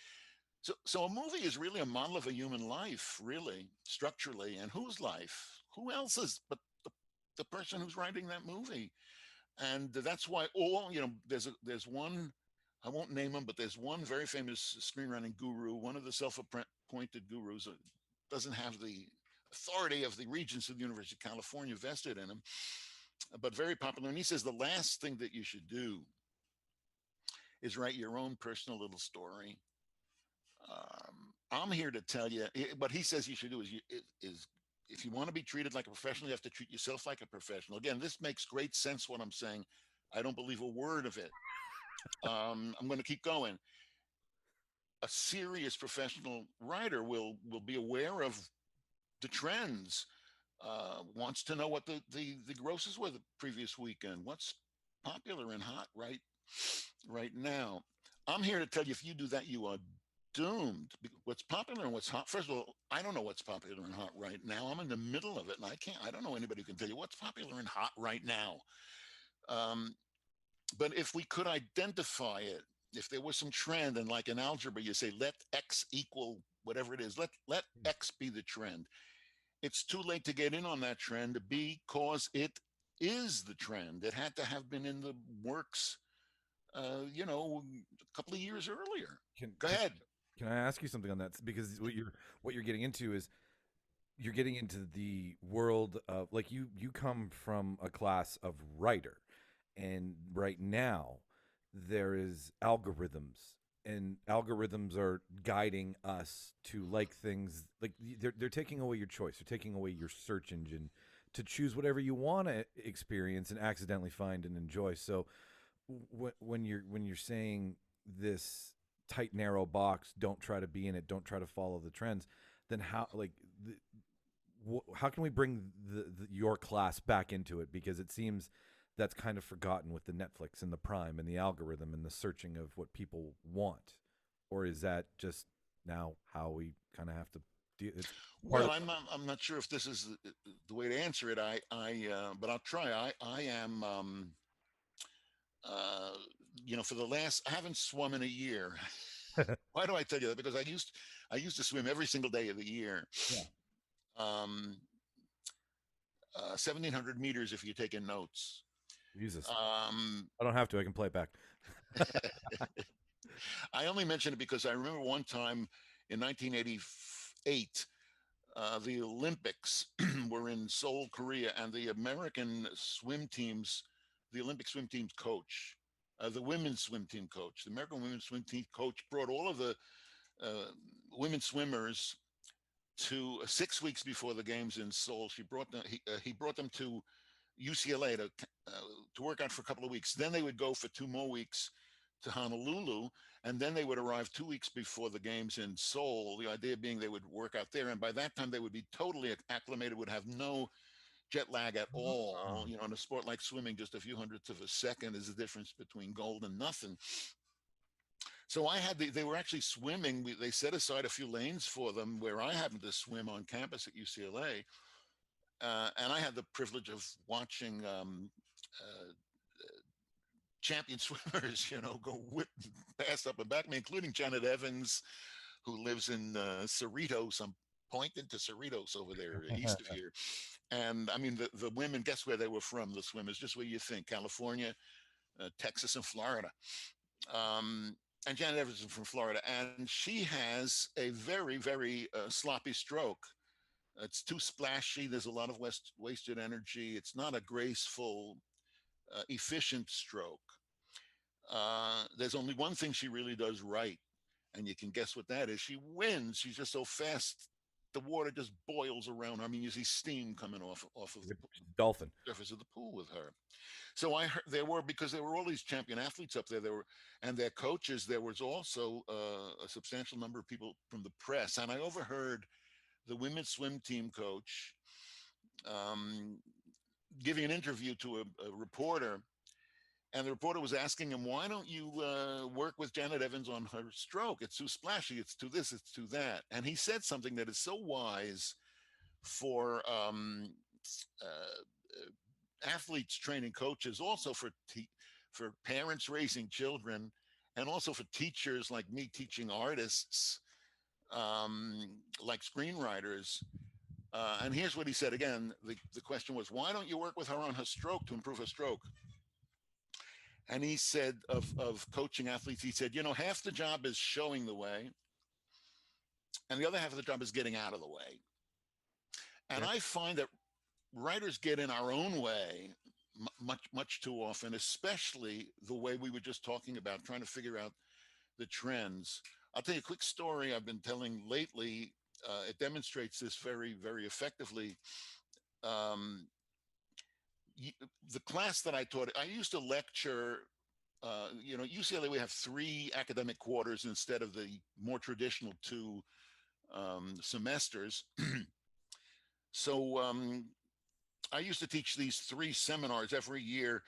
So a movie is really a model of a human life, really, structurally. And whose life? Who else's but the person who's writing that movie? And that's why you know, there's one, I won't name him, but there's one very famous screenwriting guru, one of the self-appointed gurus, doesn't have the authority of the Regents of the University of California vested in him, but very popular. And he says the last thing that you should do is write your own personal little story. I'm here to tell you what he says you should do is if you want to be treated like a professional, you have to treat yourself like a professional. Again, this makes great sense what I'm saying. I don't believe a word of it. I'm going to keep going. A serious professional writer will be aware of the trends, wants to know what the grosses were the previous weekend, what's popular and hot right now. I'm here to tell you, if you do that, you are doomed. What's popular and what's hot. First of all, I don't know what's popular and hot right now. I'm in the middle of it, and I don't know anybody who can tell you what's popular and hot right now. But if we could identify it, if there was some trend, and like in algebra, you say, let X equal whatever it is, let X be the trend. It's too late to get in on that trend because it is the trend. It had to have been in the works, a couple of years earlier. Go ahead. Can I ask you something on that? Because what you're getting into is you're getting into the world of, like, you come from a class of writer, and right now there is algorithms, and algorithms are guiding us to like things, like they're taking away your choice, they're taking away your search engine to choose whatever you want to experience and accidentally find and enjoy. So when you're saying this tight narrow box, don't try to be in it, don't try to follow the trends, then how can we bring your class back into it? Because it seems that's kind of forgotten with the Netflix and the Prime and the algorithm and the searching of what people want. Or is that just now how we kind of have to do it? Well, I'm not sure if this is the way to answer it. But I'll try. I am for the last, I haven't swum in a year. Why do I tell you that? Because I used to swim every single day of the year. Yeah. 1,700 meters if you're taking notes. Jesus. I don't have to. I can play it back. I only mention it because I remember one time in 1988, the Olympics were in Seoul, Korea, and the American swim teams, the Olympic swim team's coach, the women's swim team coach, the American women's swim team coach brought all of the women swimmers to 6 weeks before the games in Seoul. He brought them to UCLA to work out for a couple of weeks. Then they would go for 2 more weeks to Honolulu, and then they would arrive 2 weeks before the games in Seoul. The idea being they would work out there, and by that time they would be totally acclimated, would have no jet lag at all. In a sport like swimming, just a few hundredths of a second is the difference between gold and nothing. So they were actually swimming. They set aside a few lanes for them where I happened to swim on campus at UCLA. And I had the privilege of watching champion swimmers, go whip past up and back me, including Janet Evans, who lives in Cerritos, some point into Cerritos over there east of here. And I mean, the women, guess where they were from, the swimmers, just where you think, California, Texas, and Florida. And Janet Evans is from Florida, and she has a very, very sloppy stroke. It's too splashy. There's a lot of wasted energy. It's not a graceful, efficient stroke. There's only one thing she really does right, and you can guess what that is. She wins. She's just so fast. The water just boils around. I mean, you see steam coming off of the dolphin surface of the pool with her. So I heard because there were all these champion athletes up there. And their coaches. There was also a substantial number of people from the press. And I overheard the women's swim team coach giving an interview to a reporter. And the reporter was asking him, why don't you work with Janet Evans on her stroke? It's too splashy. It's too this, it's too that. And he said something that is so wise for athletes training coaches, also for parents raising children, and also for teachers like me teaching artists, like screenwriters. And here's what he said again. The question was, why don't you work with her on her stroke to improve her stroke? And he said of coaching athletes, he said, half the job is showing the way, and the other half of the job is getting out of the way. And I find that writers get in our own way much too often, especially the way we were just talking about, trying to figure out the trends. I'll tell you a quick story I've been telling lately. It demonstrates this very effectively. Um, the class that I taught, I used to lecture. UCLA, we have 3 academic quarters instead of the more traditional 2 semesters. So I used to teach these 3 seminars every year,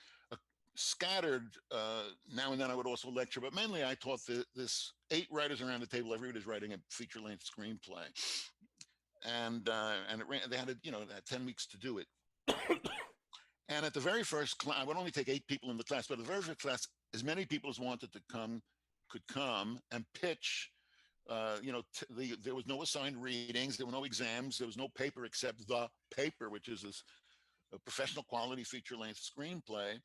scattered. Now and then I would also lecture, but mainly I taught this 8 writers around the table. Everybody's writing a feature-length screenplay, and they had 10 weeks to do it. And at the very first class, I would only take 8 people in the class, but at the very first class, as many people as wanted to come could come and pitch. There was no assigned readings, there were no exams, there was no paper except the paper, which is a professional quality feature-length screenplay.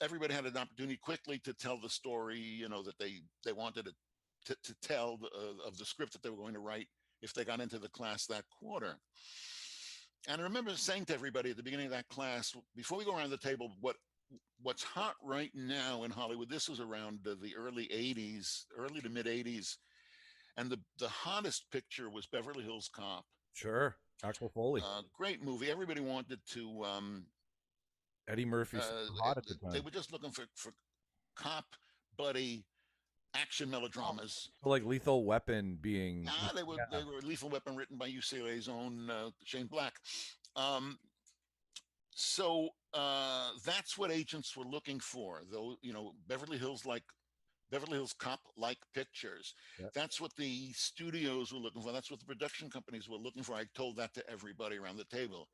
Everybody had an opportunity quickly to tell the story, that they wanted to tell of the script that they were going to write if they got into the class that quarter. And I remember saying to everybody at the beginning of that class, before we go around the table, what's hot right now in Hollywood, this was around the early to mid 80s. And the hottest picture was Beverly Hills Cop. Sure. Axel Foley. Great movie. Everybody wanted to. Eddie Murphy's hot at the time. They were just looking for cop buddy action melodramas. Like Lethal Weapon being. They were Lethal Weapon, written by UCLA's own Shane Black. So that's what agents were looking for, though. Beverly Hills Cop-like pictures. Yep. That's what the studios were looking for. That's what the production companies were looking for. I told that to everybody around the table,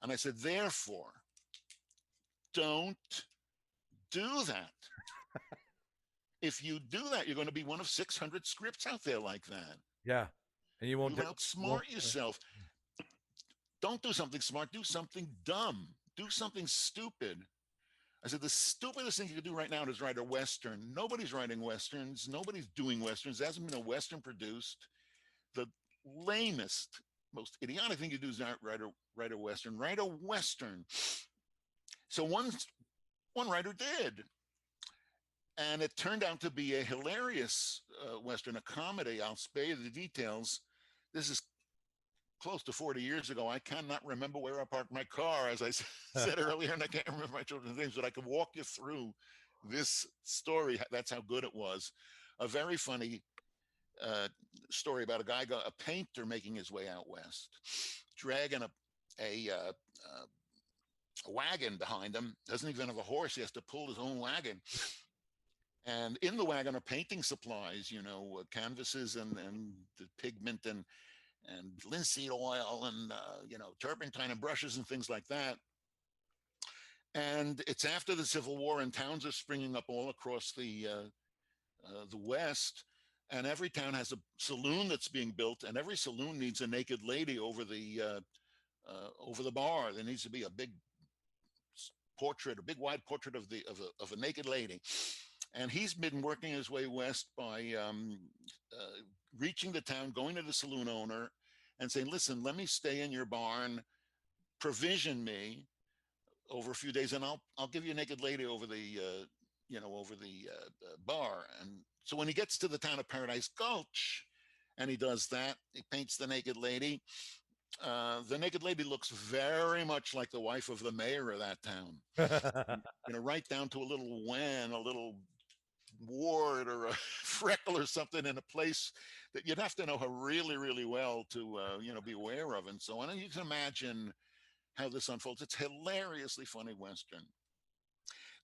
and I said, therefore, don't do that. If you do that, you're going to be one of 600 scripts out there like that. Yeah, and you won't outsmart yourself. Don't do something smart. Do something dumb. Do something stupid. I said, the stupidest thing you could do right now is write a Western. Nobody's writing Westerns. Nobody's doing Westerns. There hasn't been a Western produced. The lamest, most idiotic thing you do is not write a Western. Write a Western. So one writer did. And it turned out to be a hilarious Western, a comedy. I'll spare you the details. This is close to 40 years ago. I cannot remember where I parked my car, as I said earlier, and I can't remember my children's names, but I can walk you through this story. That's how good it was. A very funny story about a painter making his way out west, dragging a wagon behind him. Doesn't even have a horse. He has to pull his own wagon. And in the wagon are painting supplies, canvases and the pigment and linseed oil and, turpentine and brushes and things like that. And it's after the Civil War, and towns are springing up all across the West. And every town has a saloon that's being built, and every saloon needs a naked lady over the bar. There needs to be a big portrait, a big wide portrait of a naked lady. And he's been working his way west by reaching the town, going to the saloon owner and saying, listen, let me stay in your barn, provision me over a few days, and I'll give you a naked lady over the bar. And so when he gets to the town of Paradise Gulch and he does that, he paints the naked lady. The naked lady looks very much like the wife of the mayor of that town, right down to a little wen, a little wart or a freckle or something in a place that you'd have to know her really, really well to, be aware of, and so on. And you can imagine how this unfolds. It's hilariously funny Western.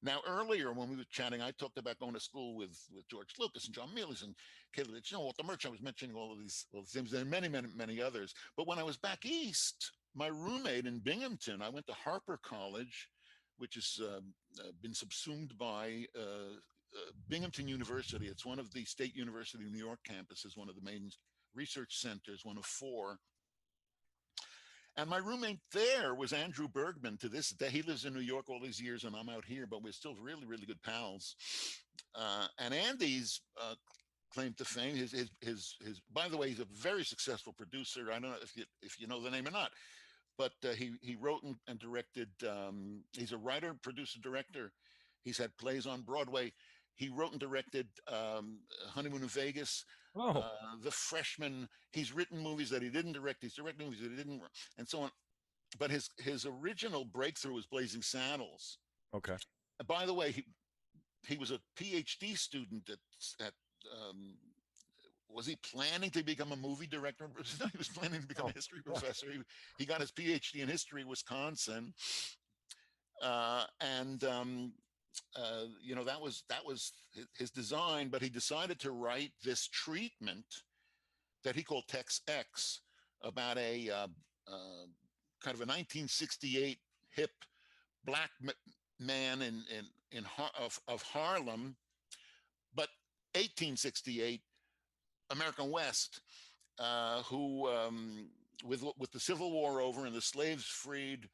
Now, earlier when we were chatting, I talked about going to school with George Lucas and John Milius and Caleb, Walter Murch. I was mentioning all of these things. There are many, many, many others. But when I was back east, my roommate in Binghamton, I went to Harper College, which has been subsumed by Binghamton University. It's one of the State University of New York campuses, one of the main research centers, one of 4. And my roommate there was Andrew Bergman. To this day, he lives in New York all these years, and I'm out here, but we're still really, really good pals. And Andy's claim to fame. His. By the way, he's a very successful producer. I don't know if you know the name or not, but he wrote and directed. He's a writer, producer, director. He's had plays on Broadway. He wrote and directed Honeymoon in Vegas, Oh, The Freshman. He's written movies that he didn't direct. He's directed movies that he didn't, and so on. But his original breakthrough was Blazing Saddles. okay. By the way, he was a PhD student at um, was he planning to become a movie director? No, he was planning to become a history professor. He got his PhD in history, Wisconsin, and that was his design. But he decided to write this treatment that he called Tex X about a kind of a 1968 hip black man of Harlem, but 1868 American West, who with the Civil War over and the slaves freed,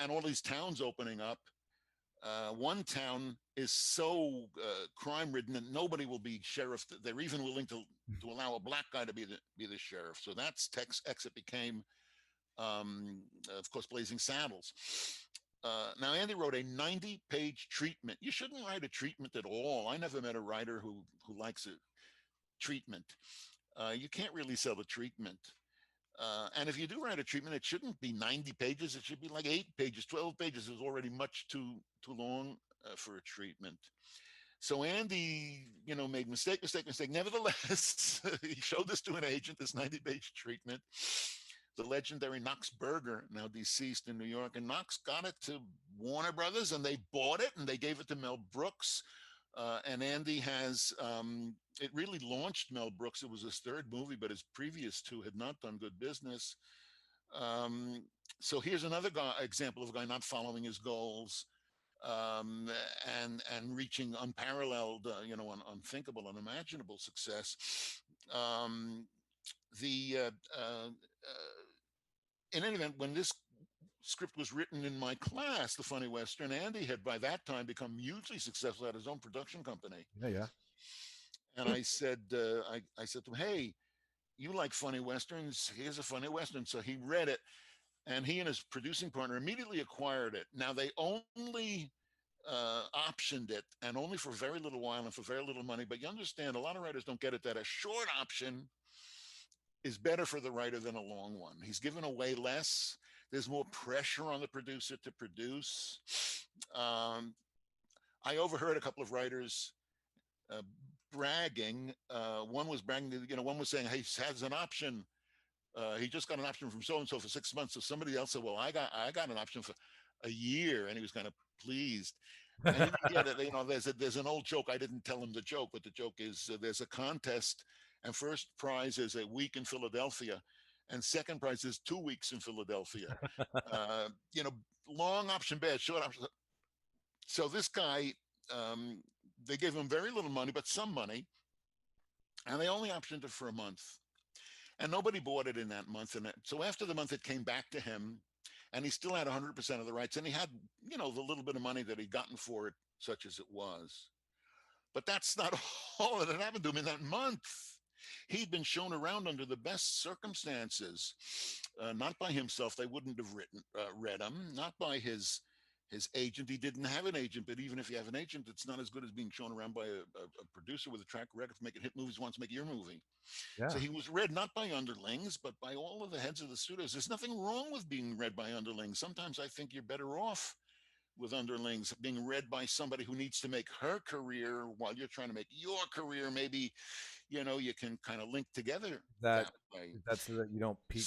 and all these towns opening up, one town is so crime ridden that nobody will be sheriff. They're even willing to allow a black guy to be the sheriff. So that's Tex X. It became, of course, Blazing Saddles. Now, Andy wrote a 90-page treatment. You shouldn't write a treatment at all. I never met a writer who likes a treatment. You can't really sell a treatment. And if you do write a treatment, it shouldn't be 90 pages. It should be like 8 pages. 12 pages is already much too long for a treatment. So Andy, made mistake. Nevertheless, he showed this to an agent, this 90-page treatment. The legendary Knox Berger, now deceased in New York, and Knox got it to Warner Brothers, and they bought it, and they gave it to Mel Brooks. And Andy has, it really launched Mel Brooks. It was his third movie, but his previous two had not done good business. So here's another example of a guy not following his goals, and reaching unparalleled, unthinkable, unimaginable success. In any event, when this script was written in my class, The Funny Western, Andy had by that time become hugely successful at his own production company. Yeah. And I said, I said to him, "Hey, you like funny westerns? Here's a funny western." So he read it, and he and his producing partner immediately acquired it. Now they only optioned it, and only for a very little while and for very little money. But you understand, a lot of writers don't get it, that a short option is better for the writer than a long one. He's given away less. There's more pressure on the producer to produce. I overheard a couple of writers bragging. One was bragging, one was saying, "Hey, he has an option. He just got an option from so-and-so for 6 months." So somebody else said, "Well, I got an option for a year," and he was kind of pleased. And you get it. There's an old joke. I didn't tell him the joke, but the joke is there's a contest, and first prize is a week in Philadelphia, and second prize is 2 weeks in Philadelphia. Long option, bad, short option. So this guy, they gave him very little money, but some money, and they only optioned it for a month. And nobody bought it in that month. And so after the month, it came back to him, and he still had 100% of the rights, and he had, the little bit of money that he'd gotten for it, such as it was. But that's not all that had happened to him in that month. He'd been shown around under the best circumstances, not by himself. They wouldn't have read him, not by his agent. He didn't have an agent, but even if you have an agent, it's not as good as being shown around by a producer with a track record for making hit movies, wants to make your movie. Yeah. So he was read not by underlings, but by all of the heads of the studios. There's nothing wrong with being read by underlings. Sometimes I think you're better off with underlings, being read by somebody who needs to make her career while you're trying to make your career. Maybe, you can kind of link together that way. That's so that you don't peak.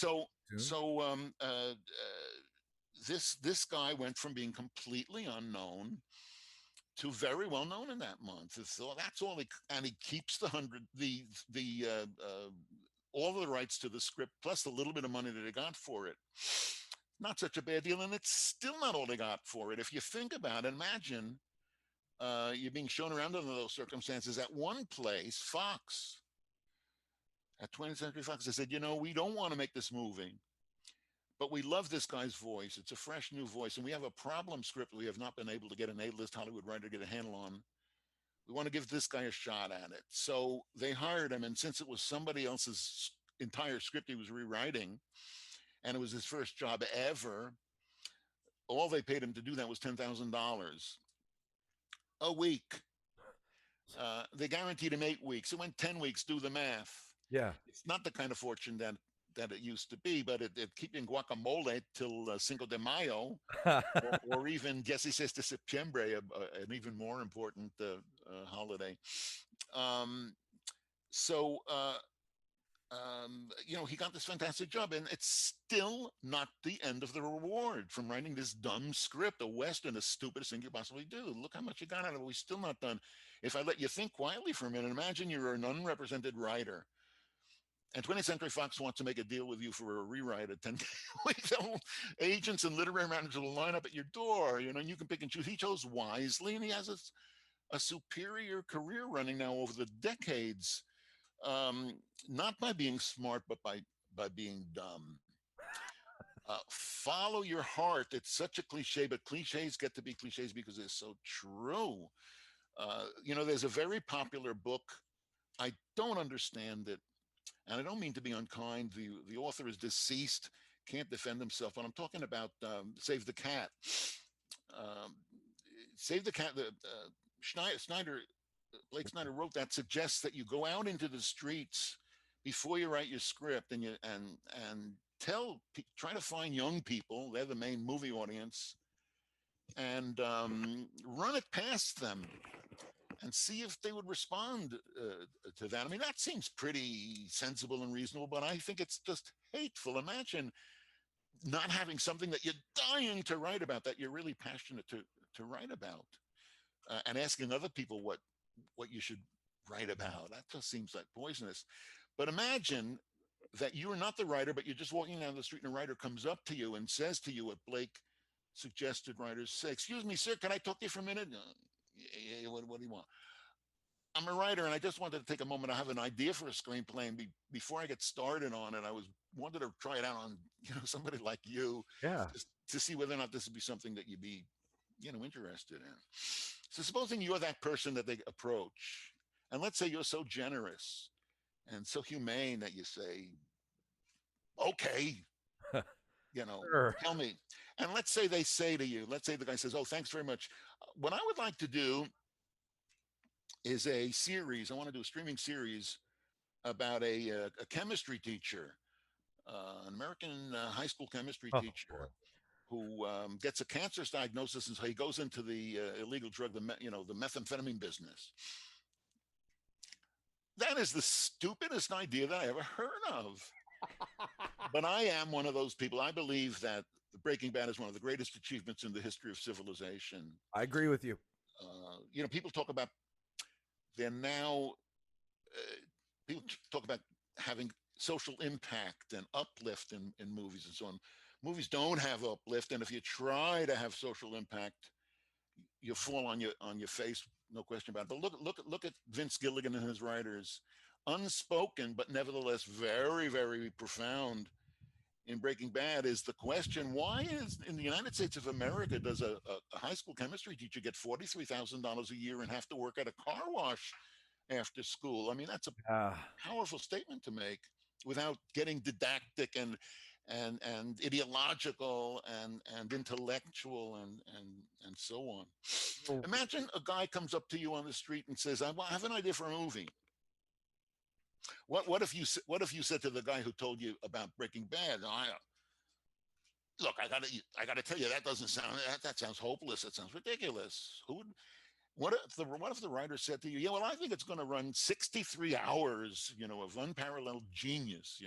This guy went from being completely unknown to very well known in that month. So that's all and he keeps all the rights to the script, plus the little bit of money that he got for it. Not such a bad deal, and it's still not all they got for it. If you think about it, imagine you're being shown around under those circumstances. At one place, Fox, at 20th Century Fox, they said, "We don't want to make this movie, but we love this guy's voice. It's a fresh new voice, and we have a problem script we have not been able to get an A-list Hollywood writer to get a handle on We want to give this guy a shot at it. So they hired him. And since it was somebody else's entire script he was rewriting, and it was his first job ever, all they paid him to do that was $10,000 a week. They guaranteed him 8 weeks. It went 10 weeks. Do the math. Yeah. It's not the kind of fortune that it used to be, but it keeping guacamole till Cinco de Mayo, or even Dieciséis de Septiembre, an even more important holiday. So he got this fantastic job, and it's still not the end of the reward from writing this dumb script, a Western, the stupidest thing you possibly do. Look how much you got out of it. We're still not done. If I let you think quietly for a minute, imagine you're an unrepresented writer, and 20th Century Fox wants to make a deal with you for a rewrite at 10 weeks. Agents and literary managers will line up at your door, and you can pick and choose. He chose wisely, and he has a superior career running now over the decades. Not by being smart, but by being dumb. Follow your heart. It's such a cliche, but cliches get to be cliches because they're so true. There's a very popular book. I don't understand it, and I don't mean to be unkind. The author is deceased, can't defend himself, but I'm talking about Save the Cat. Save the Cat. Blake Snyder wrote that, suggests that you go out into the streets before you write your script and try to find young people. They're the main movie audience, and run it past them and see if they would respond to that. I mean, that seems pretty sensible and reasonable, but I think it's just hateful. Imagine not having something that you're dying to write about, that you're really passionate to write about, and asking other people what you should write about. That just seems like poisonous. But imagine that you're not the writer, but you're just walking down the street and a writer comes up to you and says to you what Blake suggested writers say. Excuse me, sir, can I talk to you for a minute? Yeah, what do you want? I'm a writer, and I just wanted to take a moment. I have an idea for a screenplay, and before I get started on it, I wanted to try it out on somebody like you, Yeah. just to see whether or not this would be something that you'd be interested in. So supposing you're that person that they approach, and let's say you're so generous and so humane that you say, okay, Sure. tell me. And let's say they say to you, let's say the guy says, oh, thanks very much. What I would like to do is a series. I want to do a streaming series about a chemistry teacher, an American high school chemistry teacher who gets a cancerous diagnosis, and so he goes into the illegal drug, the methamphetamine business. That is the stupidest idea that I ever heard of. But I am one of those people. I believe that Breaking Bad is one of the greatest achievements in the history of civilization. I agree with you. People talk about people talk about having social impact and uplift in movies and so on. Movies don't have uplift, and if you try to have social impact, you fall on your face, no question about it. But look at Vince Gilligan and his writers. Unspoken, but nevertheless very, very profound in Breaking Bad is the question: why is in the United States of America does a high school chemistry teacher get $43,000 a year and have to work at a car wash after school? I mean, that's a powerful statement to make without getting didactic and ideological and intellectual and so on. Imagine a guy comes up to you on the street and says, I have an idea for a movie. What if you said to the guy who told you about Breaking Bad, look, I gotta tell you, that sounds hopeless. That sounds ridiculous. What if the writer said to you, yeah, well, I think it's going to run 63 hours, of unparalleled genius,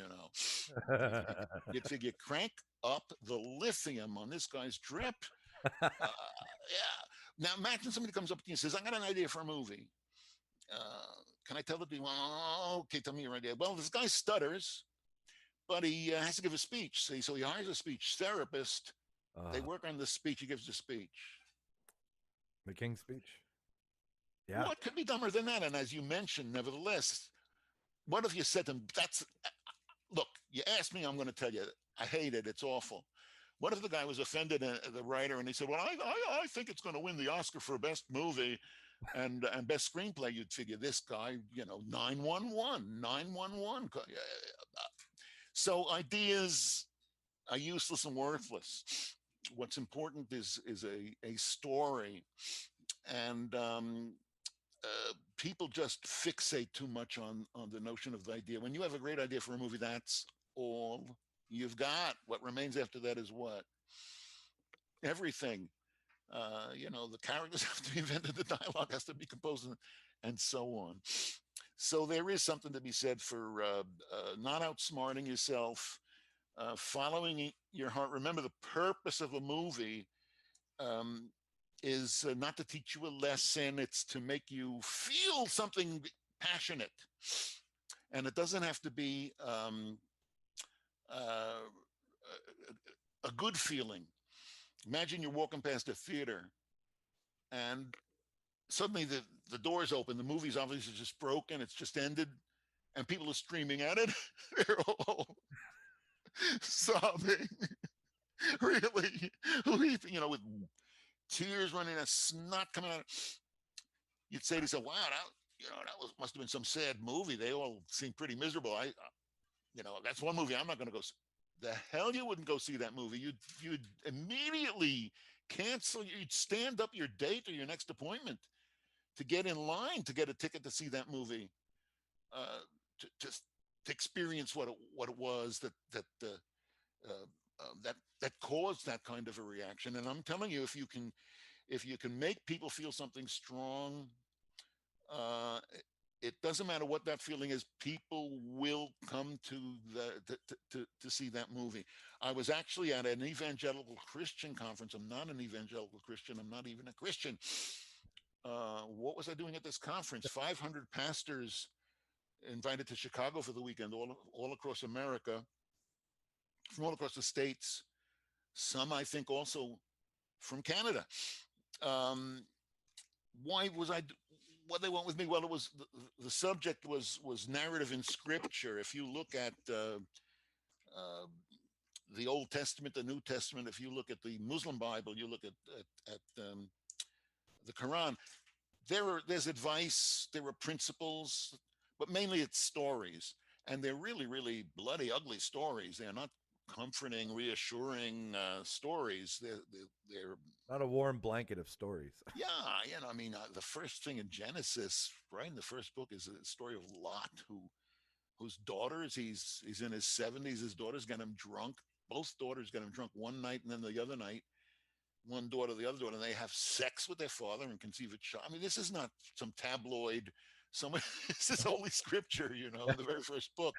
You'd figure crank up the lithium on this guy's drip. Yeah. Now imagine somebody comes up to you and says, I got an idea for a movie. Can I tell the people? Oh, okay, tell me your idea. Well, this guy stutters, but he has to give a speech. So he hires a speech therapist. They work on the speech. He gives the speech. The King's Speech. Yeah. What could be dumber than that? And as you mentioned, nevertheless, what if you said to him, look, you asked me, I'm going to tell you, I hate it. It's awful. What if the guy was offended, the writer, and he said, well, I think it's going to win the Oscar for best movie. And best screenplay, you'd figure this guy, 911, 911. So ideas are useless and worthless. What's important is a story, and people just fixate too much on the notion of the idea. When you have a great idea for a movie, that's all you've got. What remains after that is what? Everything. The characters have to be invented, the dialogue has to be composed, and so on. So there is something to be said for not outsmarting yourself, following your heart. Remember, the purpose of a movie um, is not to teach you a lesson, it's to make you feel something passionate. And it doesn't have to be uh, a good feeling. Imagine you're walking past a theater and suddenly the doors open, the movie's obviously just broken, it's just ended, and people are screaming at it. They're all sobbing, really weeping, with tears running and snot coming out. You'd say to yourself, wow, must have been some sad movie. They all seem pretty miserable. That's one movie I'm not going to go see. The hell you wouldn't go see that movie. You'd immediately cancel. You'd stand up your date or your next appointment to get in line to get a ticket to see that movie, to experience what it was that caused that kind of a reaction. And I'm telling you, if you can make people feel something strong, uh, it doesn't matter what that feeling is. People will come to see that movie. I was actually at an evangelical Christian conference. I'm not an evangelical Christian. I'm not even a Christian. What was I doing at this conference? 500 pastors invited to Chicago for the weekend, all across America, from all across the states. Some, I think, also from Canada. Why was I? What they want with me? Well, it was the subject was narrative in Scripture. If you look at the Old Testament, the New Testament, if you look at the Muslim Bible, you look at the Quran. There's advice, there are principles, but mainly it's stories, and they're really, really bloody, ugly stories. They're not comforting, reassuring stories. They're Not a warm blanket of stories. yeah, the first thing in Genesis, right in the first book, is the story of Lot, whose daughters, he's in his 70s. His daughters got him drunk. Both daughters got him drunk one night, and then the other night, one daughter, the other daughter, and they have sex with their father and conceive a child. I mean, this is not some tabloid. This is Holy Scripture, the very first book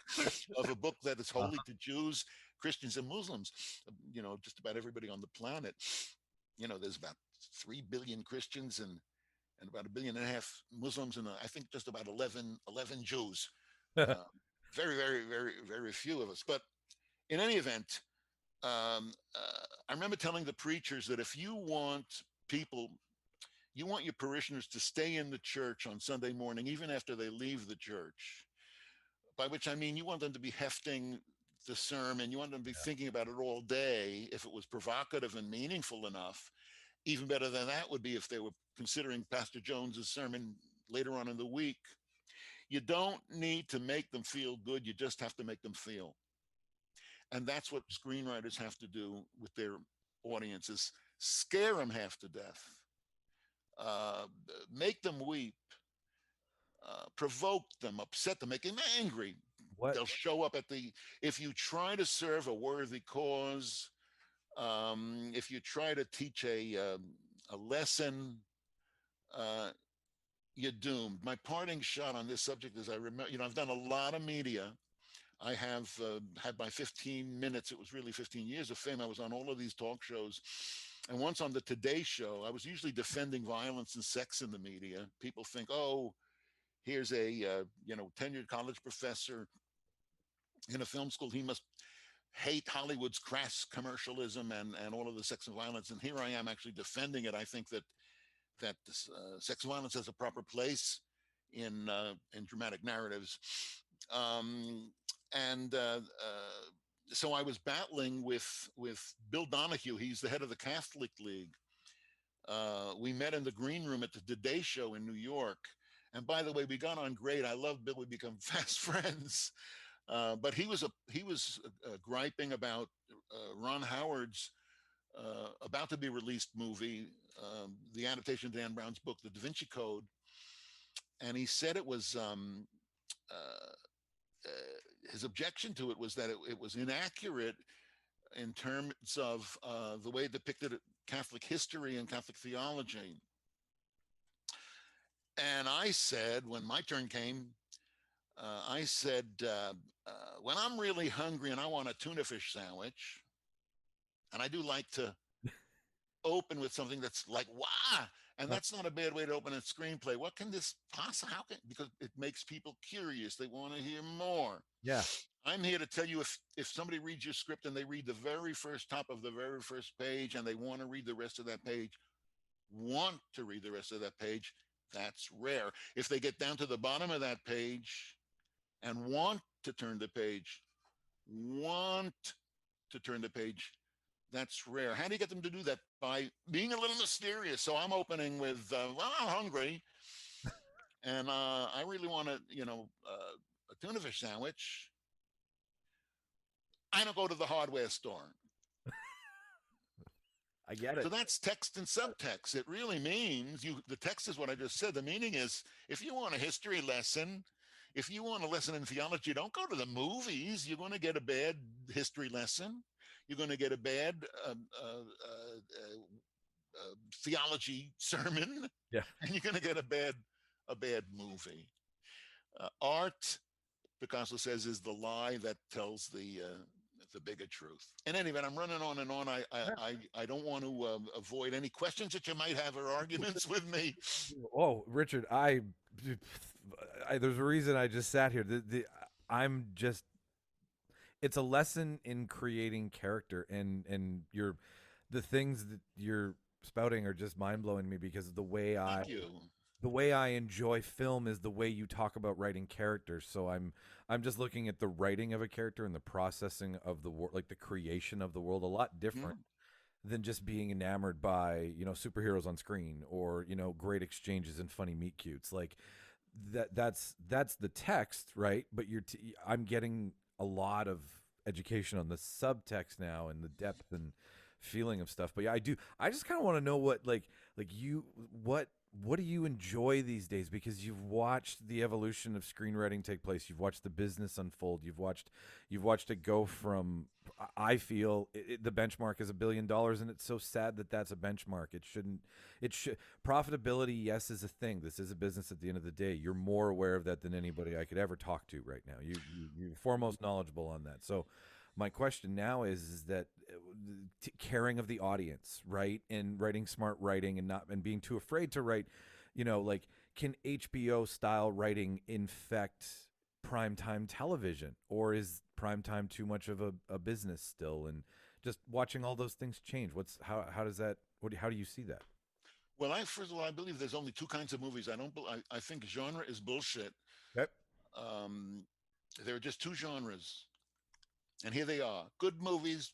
of a book that is holy to Jews, Christians, and Muslims. Just about everybody on the planet. There's about 3 billion Christians and about 1.5 billion Muslims, and I think just about 11 Jews. Very, very, very, very few of us. But in any event, I remember telling the preachers that if you want your parishioners to stay in the church on Sunday morning, even after they leave the church, by which I mean you want them to be hefting the sermon, you want them to be thinking about it all day. If it was provocative and meaningful enough, even better than that would be if they were considering Pastor Jones's sermon later on in the week. You don't need to make them feel good. You just have to make them feel. And that's what screenwriters have to do with their audiences. Scare them half to death. Make them weep. Provoke them, upset them, make them angry. What? They'll show up if you try to serve a worthy cause, if you try to teach a lesson, you're doomed. My parting shot on this subject is, I remember, I've done a lot of media. I have had my 15 minutes. It was really 15 years of fame. I was on all of these talk shows. And once on the Today Show, I was usually defending violence and sex in the media. People think, oh, here's a tenured college professor in a film school. He must hate Hollywood's crass commercialism and all of the sex and violence. And here I am actually defending it. I think that sex and violence has a proper place in dramatic narratives. So I was battling with Bill Donahue. He's the head of the Catholic League. We met in the green room at the Today Show in New York. And by the way, we got on great. I love Bill. We become fast friends. But he was griping about Ron Howard's about to be released movie, the adaptation of Dan Brown's book, The Da Vinci Code, and he said it was his objection to it was that it was inaccurate in terms of the way it depicted Catholic history and Catholic theology. And I said, when my turn came, I said, when I'm really hungry and I want a tuna fish sandwich, and I do like to open with something that's like, wow, and that's not a bad way to open a screenplay. What can this possibly, how can, because it makes people curious. They want to hear more. Yeah. I'm here to tell you, if somebody reads your script and they read the very first top of the very first page and they want to read the rest of that page, that's rare. If they get down to the bottom of that page and want to turn the page, that's rare. How do you get them to do that? By being a little mysterious. So I'm opening with, well, I'm hungry, and I really want a tuna fish sandwich. I don't go to the hardware store. I get it. So that's text and subtext. It really means the text is what I just said. The meaning is, if you want a history lesson, if you want a lesson in theology, don't go to the movies. You're going to get a bad history lesson. You're going to get a bad theology sermon. Yeah. And you're going to get a bad maybe. Art, Picasso says, is the lie that tells the bigger truth. In any event, I'm running on and on. I don't want to avoid any questions that you might have or arguments with me. Oh, Richard, there's a reason I just sat here. It's a lesson in creating character, and the things that you're spouting are just mind blowing to me, because the way I enjoy film is the way you talk about writing characters. So I'm just looking at the writing of a character and the processing of the like the creation of the world, a lot different than just being enamored by, superheroes on screen or, great exchanges and funny meet cutes. Like that's the text, right? But I'm getting a lot of education on the subtext now and the depth and feeling of stuff. But yeah, I just kind of want to know what what do you enjoy these days? Because you've watched the evolution of screenwriting take place. You've watched the business unfold. You've watched it go from, I feel the benchmark is $1 billion, and it's so sad that that's a benchmark. Profitability, yes, is a thing. This is a business at the end of the day. You're more aware of that than anybody I could ever talk to right now. You're foremost knowledgeable on that. So my question now is that caring of the audience, right? And writing smart writing and being too afraid to write, can HBO style writing infect primetime television, or is primetime too much of a business still? And just watching all those things change. How do you see that? Well, first of all, I believe there's only two kinds of movies. I think genre is bullshit. Okay. There are just two genres. And here they are: good movies,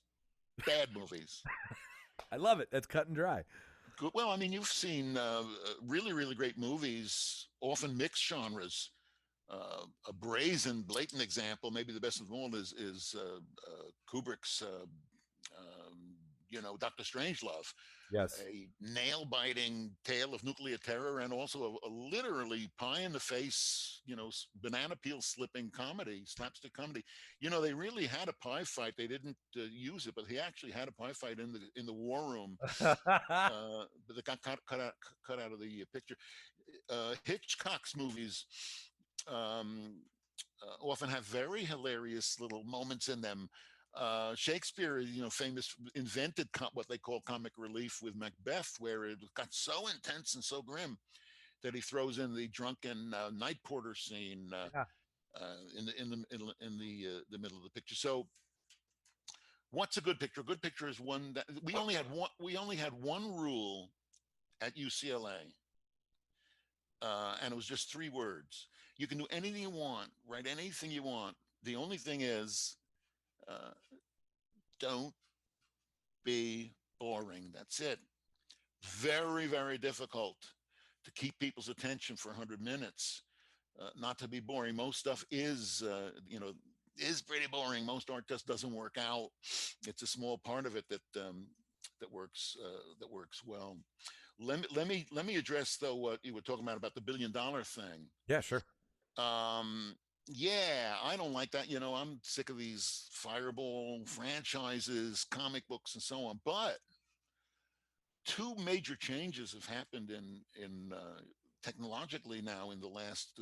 bad movies. I love it. That's cut and dry. Good. Well, I mean, you've seen really, really great movies, often mixed genres. A brazen, blatant example, maybe the best of them all, is Kubrick's, Dr. Strangelove. Yes. A nail-biting tale of nuclear terror, and also a literally pie-in-the-face, banana peel slipping comedy, slapstick comedy. They really had a pie fight. They didn't use it, but he actually had a pie fight in the war room. But they got cut out of the picture. Hitchcock's movies often have very hilarious little moments in them. Shakespeare, famous, invented what they call comic relief with Macbeth, where it got so intense and so grim that he throws in the drunken night porter scene in the middle of the picture. So, what's a good picture? A good picture is one that we only had one rule at UCLA, and it was just 3 words: you can do anything you want, write anything you want. The only thing is, don't be boring. That's it. very, very difficult to keep people's attention for 100 minutes. Not to be boring. Most stuff is pretty boring. Most art just doesn't work out. It's a small part of it that works well. Let me address though what you were talking about the $1 billion thing. Yeah, sure. Um, yeah, I don't like that. I'm sick of these fireball franchises, comic books, and so on. But two major changes have happened in technologically now in the last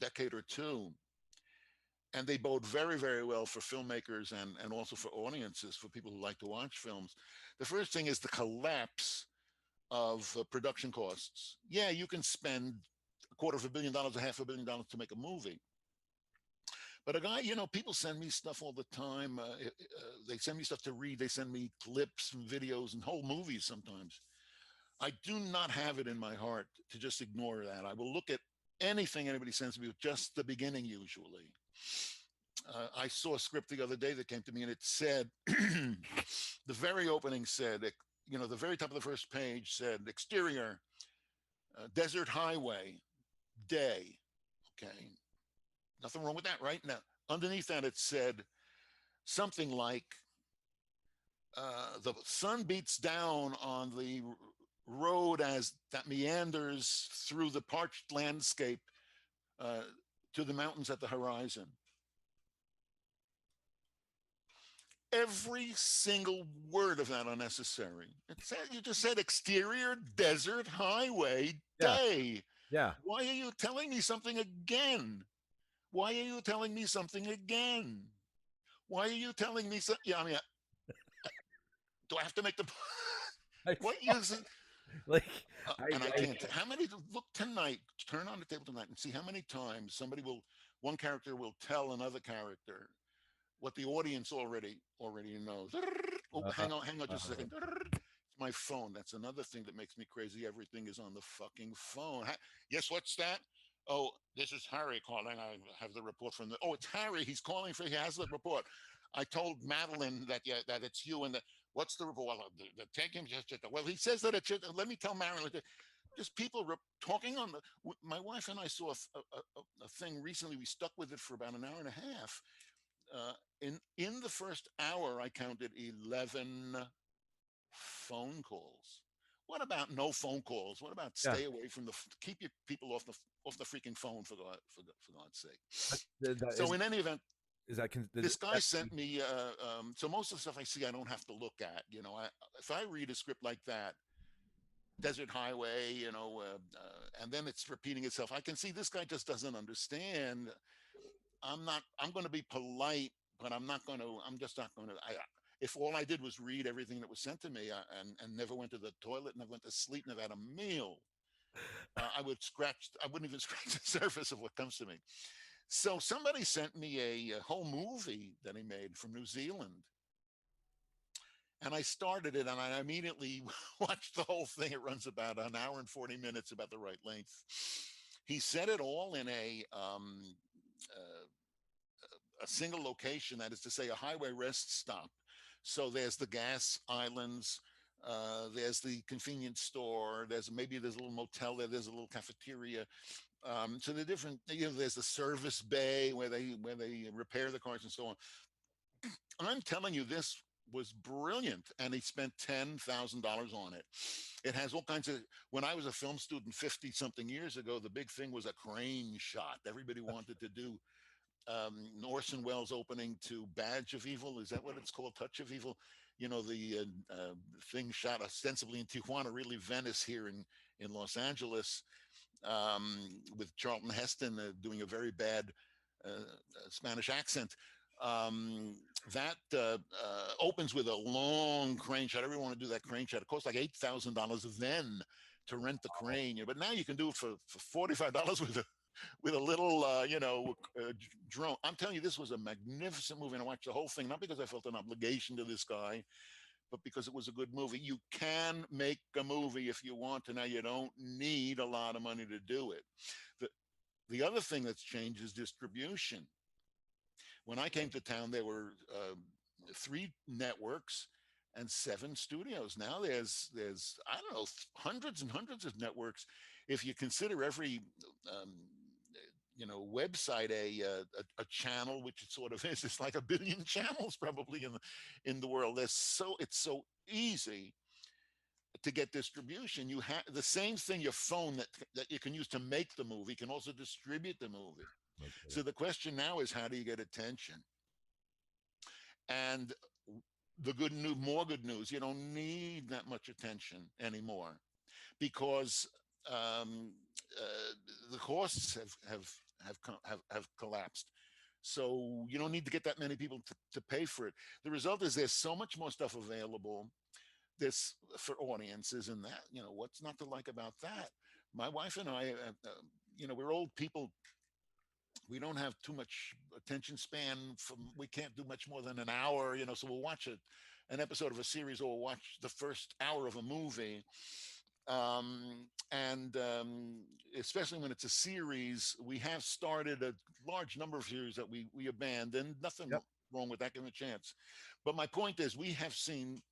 decade or two, and they bode very, very well for filmmakers and also for audiences, for people who like to watch films. The first thing is the collapse of production costs. Yeah, you can spend $250 million, $500 million to make a movie. But a guy, people send me stuff all the time. They send me stuff to read. They send me clips and videos and whole movies sometimes. I do not have it in my heart to just ignore that. I will look at anything anybody sends me with just the beginning usually. I saw a script the other day that came to me and it said, the very opening said, the very top of the first page said, exterior, desert highway, day. Okay. Nothing wrong with that, right? Now, underneath that, it said something like, the sun beats down on the road as that meanders through the parched landscape to the mountains at the horizon. Every single word of that unnecessary. You just said exterior, desert, highway, day. Yeah. Why are you telling me something again? Why are you telling me something again? Why are you telling me something? Yeah, I mean, do I have to make the... What is it? Like, and I can't. How many? Look tonight. Turn on the table tonight and see how many times one character will tell another character what the audience already knows. Oh, hang on just a second. It's my phone. That's another thing that makes me crazy. Everything is on the fucking phone. Yes, what's that? Oh, this is Harry calling. I have the report from the... Oh, it's Harry. He has the report. I told Madeline that it's you and what's the report? Well, take him just... Well, he says that it should... Let me tell Marilyn. Just people talking on the... My wife and I saw a thing recently. We stuck with it for about an hour and a half. In the first hour, I counted 11 phone calls. What about no phone calls? What about stay away from keep your people off the freaking phone for God's sake? So in any event, this guy sent me. So most of the stuff I see, I don't have to look at. If I read a script like that, desert highway, and then it's repeating itself, I can see this guy just doesn't understand. I'm going to be polite, but I'm just not going to. If all I did was read everything that was sent to me and never went to the toilet, never went to sleep, never had a meal, I wouldn't even scratch the surface of what comes to me. So somebody sent me a whole movie that he made from New Zealand. And I started it and I immediately watched the whole thing. It runs about an hour and 40 minutes, about the right length. He set it all in a single location, that is to say, a highway rest stop. So there's the gas islands, there's the convenience store, there's a little motel there, there's a little cafeteria. So the different, there's the service bay where they repair the cars and so on. I'm telling you, this was brilliant, and he spent $10,000 on it. It has all kinds of... When I was a film student 50-something years ago, the big thing was a crane shot. Everybody wanted to do Orson Welles' opening to Badge of Evil. Is that what it's called? Touch of Evil? The thing shot ostensibly in Tijuana, really Venice here in Los Angeles, with Charlton Heston doing a very bad Spanish accent. That opens with a long crane shot. Everyone want to do that crane shot. It costs like $8,000 then to rent the crane. But now you can do it for $45 with a little, drone. I'm telling you, this was a magnificent movie, and I watched the whole thing, not because I felt an obligation to this guy, but because it was a good movie. You can make a movie if you want to. Now, you don't need a lot of money to do it. The other thing that's changed is distribution. When I came to town, there were 3 networks, and 7 studios. Now there's I don't know, hundreds and hundreds of networks. If you consider every um, website a channel, which it sort of is, it's like a billion channels probably in the world. It's so easy to get distribution. You have the same thing. Your phone that you can use to make the movie can also distribute the movie. Okay. So the question now is, how do you get attention? And the good news, more good news, you don't need that much attention anymore, because the costs have collapsed. So you don't need to get that many people to pay for it. The result is there's so much more stuff available this for audiences, and that, what's not to like about that? My wife and I, we're old people. We don't have too much attention span. We can't do much more than an hour, so we'll watch an episode of a series, or we'll watch the first hour of a movie. And especially when it's a series, we have started a large number of series that we abandoned. Nothing Yep. wrong with that, give them a chance. But my point is, we have seen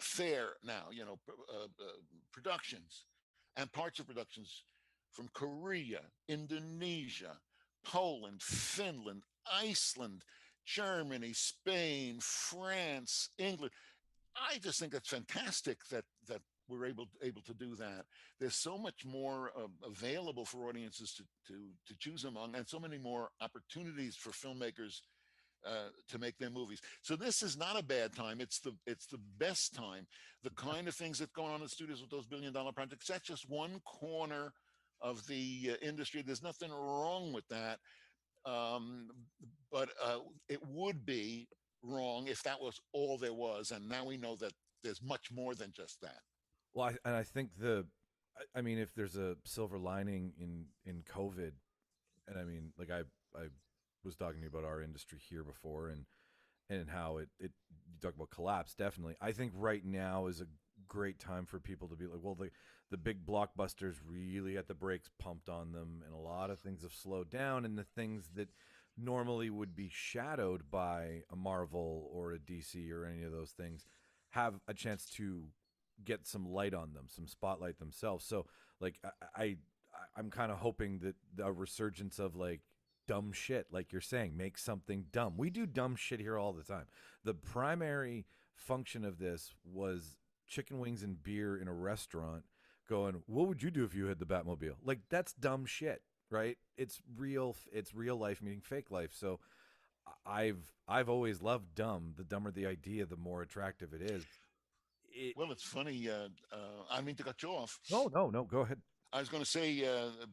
fair now, productions and parts of productions from Korea, Indonesia, Poland, Finland, Iceland, Germany, Spain, France, England. I just think that's fantastic that we're able to do that. There's so much more available for audiences to choose among, and so many more opportunities for filmmakers to make their movies. So this is not a bad time. It's the best time. The kind of things that go on in the studios with those billion-dollar projects, that's just one corner of the industry. There's nothing wrong with that. But it would be wrong if that was all there was. And now we know that there's much more than just that. Well, I think I mean, if there's a silver lining in COVID, and I mean, like I was talking to you about our industry here before, and how it you talk about collapse. Definitely, I think right now is a great time for people to be like, well, the big blockbusters really had the brakes pumped on them, and a lot of things have slowed down, and the things that normally would be shadowed by a Marvel or a DC or any of those things have a chance to get some light on them, some spotlight themselves. So like I'm kind of hoping that a resurgence of like dumb shit, like you're saying, make something dumb. We do dumb shit here all the time. The primary function of this was chicken wings and beer in a restaurant going, what would you do if you had the Batmobile? Like, that's dumb shit, right? It's real life meeting fake life. So I've always loved dumb. The dumber the idea, the more attractive it is. Well, it's funny. I didn't mean to cut you off. No, go ahead. I was going to say,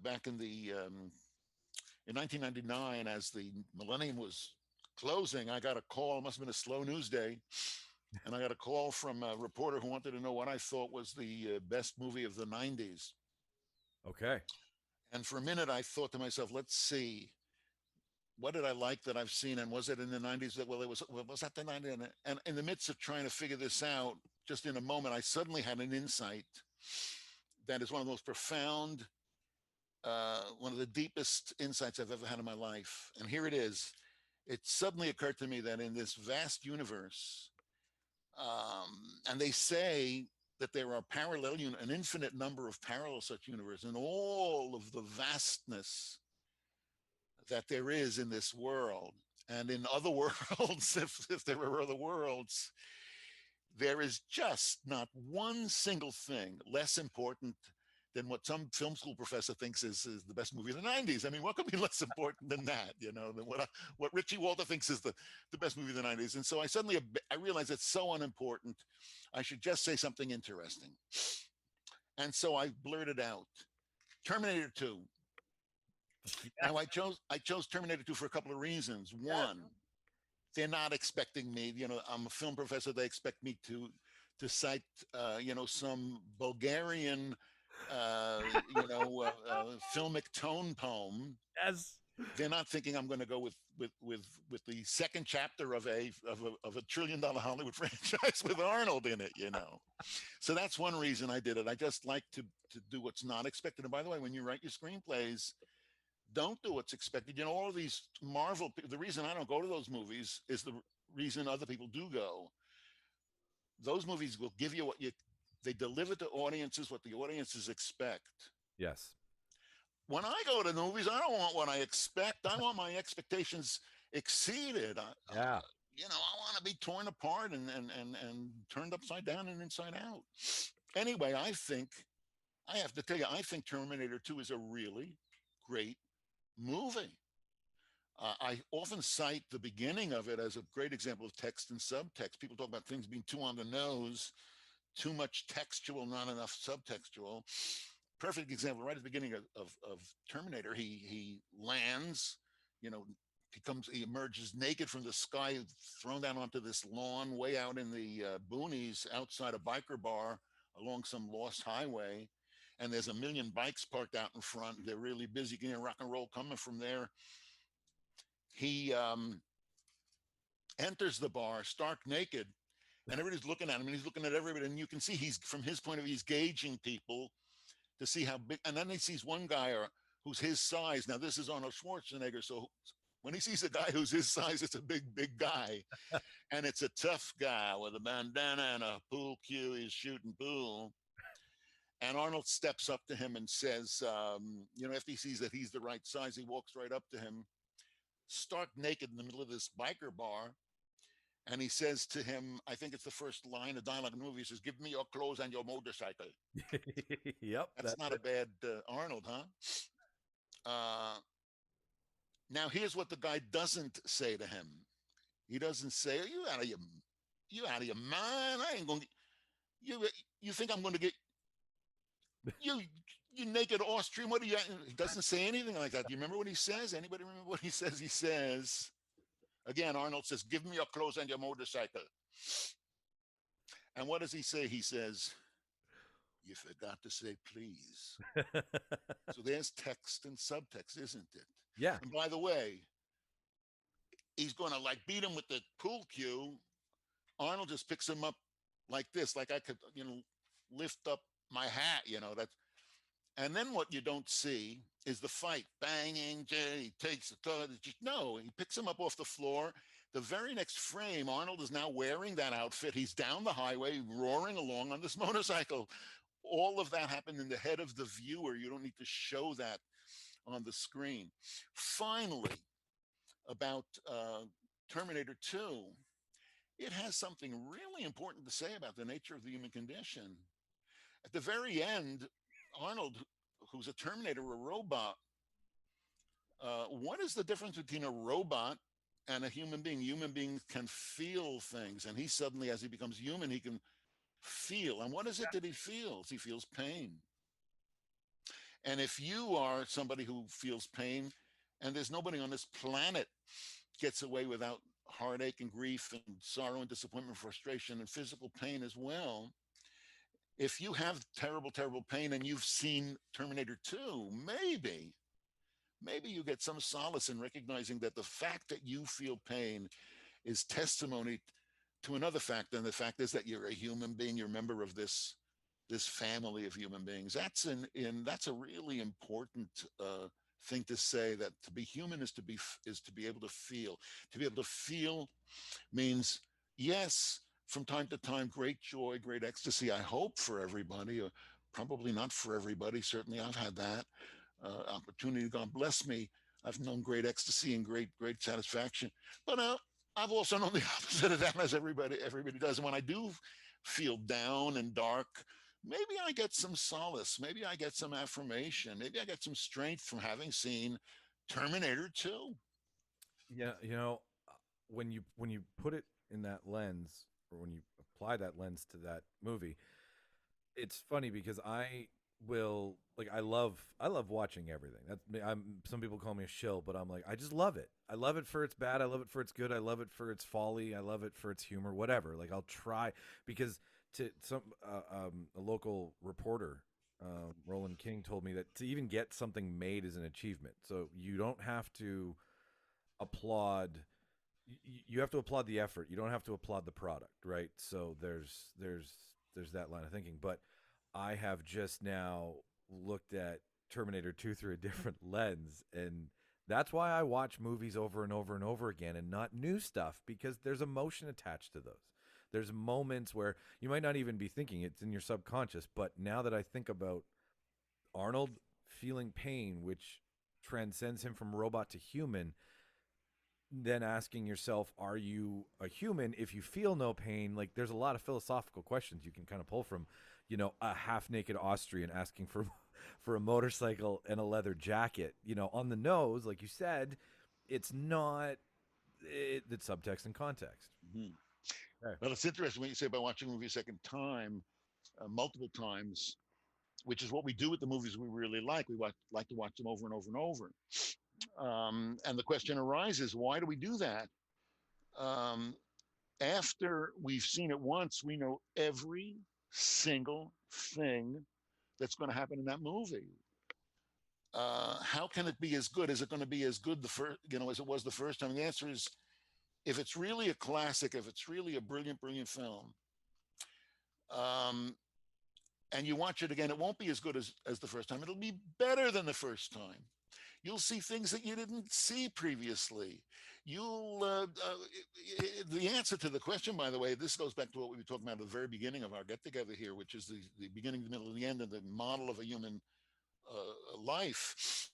back in 1999, as the millennium was closing, I got a call. It must have been a slow news day, and I got a call from a reporter who wanted to know what I thought was the best movie of the '90s. Okay. And for a minute, I thought to myself, let's see, what did I like that I've seen, and was it in the '90s? Was that the '90s? And in the midst of trying to figure this out, just in a moment, I suddenly had an insight that is one of the most profound, one of the deepest insights I've ever had in my life. And here it is. It suddenly occurred to me that in this vast universe, and they say that there are an infinite number of parallel such universes, and all of the vastness that there is in this world and in other worlds, if there are other worlds, there is just not one single thing less important than what some film school professor thinks is the best movie of the '90s. I mean, what could be less important than that? Than what Richie Walter thinks is the best movie of the '90s. And so I realized it's so unimportant. I should just say something interesting. And so I blurted out, Terminator 2. Now I chose Terminator 2 for a couple of reasons. One, they're not expecting me. I'm a film professor. They expect me to cite, some Bulgarian, filmic tone poem. Yes. They're not thinking I'm going to go with the second chapter of a $1 trillion Hollywood franchise with Arnold in it. So that's one reason I did it. I just like to do what's not expected. And by the way, when you write your screenplays, don't do what's expected. All of these Marvel, the reason I don't go to those movies is the reason other people do go. those movies will give you they deliver to audiences what the audiences expect. Yes. When I go to the movies, I don't want what I expect. I want my expectations exceeded. Yeah. I want to be torn apart and turned upside down and inside out. Anyway, I have to tell you, I think Terminator 2 is a really great movie. I often cite the beginning of it as a great example of text and subtext. People talk about things being too on the nose, too much textual, not enough subtextual. Perfect example, right at the beginning of Terminator, he lands, he emerges naked from the sky, thrown down onto this lawn way out in the boonies outside a biker bar along some lost highway. And there's a million bikes parked out in front. They're really busy. You can hear rock and roll coming from there. He enters the bar stark naked, and everybody's looking at him, and he's looking at everybody. And you can see from his point of view, he's gauging people to see how big. And then he sees one guy who's his size. Now, this is Arnold Schwarzenegger. So when he sees a guy who's his size, it's a big guy. And it's a tough guy with a bandana and a pool cue. He's shooting pool. And Arnold steps up to him and says, after he sees that he's the right size, he walks right up to him, stark naked in the middle of this biker bar. And he says to him, I think it's the first line of dialogue in the movie, he says, "Give me your clothes and your motorcycle." Yep. That's not a bad Arnold, huh? Now, here's what the guy doesn't say to him. He doesn't say, "Are you out of your mind? I ain't going to you think I'm going to get you naked Austrian? What are you?" He doesn't say anything like that. Do you remember what he says? Anybody remember what he says? He says, again, Arnold says, "Give me your clothes and your motorcycle." And what does he say? He says, "You forgot to say please." So there's text and subtext, isn't it? Yeah. And by the way, he's going to beat him with the pool cue. Arnold just picks him up like this, like I could, lift up my hat, and then what you don't see is the fight. Banging, he takes the car. No, he picks him up off the floor. The very next frame, Arnold is now wearing that outfit. He's down the highway, roaring along on this motorcycle. All of that happened in the head of the viewer. You don't need to show that on the screen. Finally, about Terminator 2, it has something really important to say about the nature of the human condition. At the very end, Arnold, who's a Terminator, a robot, what is the difference between a robot and a human being? Human beings can feel things, and he suddenly, as he becomes human, he can feel. And what is it that he feels? He feels pain. And if you are somebody who feels pain, and there's nobody on this planet gets away without heartache and grief and sorrow and disappointment, frustration, and physical pain as well. If you have terrible, terrible pain and you've seen Terminator 2, maybe you get some solace in recognizing that the fact that you feel pain is testimony to another fact, and the fact is that you're a human being, you're a member of this family of human beings. That's a really important thing to say, that to be human is to be able to feel. To be able to feel means, yes, from time to time, great joy, great ecstasy, I hope, for everybody, or probably not for everybody. Certainly I've had that opportunity. God bless me. I've known great ecstasy and great satisfaction. But I've also known the opposite of that, as everybody does. And when I do feel down and dark, maybe I get some solace. Maybe I get some affirmation. Maybe I get some strength from having seen Terminator 2. Yeah, when you put it in that lens, or when you apply that lens to that movie, it's funny because I love watching everything. Some people call me a shill, but I'm like, I just love it. I love it for its bad. I love it for its good. I love it for its folly. I love it for its humor, whatever. Like, I'll try, because to a local reporter, Roland King, told me that to even get something made is an achievement. So you don't have to applaud. You have to applaud the effort. You don't have to applaud the product, right? So there's that line of thinking. But I have just now looked at Terminator 2 through a different lens, and that's why I watch movies over and over and over again, and not new stuff, because there's emotion attached to those. There's moments where you might not even be thinking it's in your subconscious, but now that I think about Arnold feeling pain, which transcends him from robot to human, then asking yourself, are you a human if you feel no pain? Like, there's a lot of philosophical questions you can kind of pull from, you know, a half-naked Austrian asking for for a motorcycle and a leather jacket. You know, on the nose, like you said, it's not the subtext and context. Mhm. Okay. Well, it's interesting when you say about watching a movie a second time, multiple times, which is what we do with the movies we really like. We like to watch them over and over and over. And the question arises, why do we do that? After we've seen it once, we know every single thing that's going to happen in that movie. How can it be as good? Is it going to be as good the first, as it was the first time? And the answer is, if it's really a classic, if it's really a brilliant, brilliant film, and you watch it again, it won't be as good as the first time. It'll be better than the first time. You'll see things that you didn't see previously. The answer to the question, by the way, this goes back to what we were talking about at the very beginning of our get together here, which is the beginning, the middle, and the end, and the model of a human life.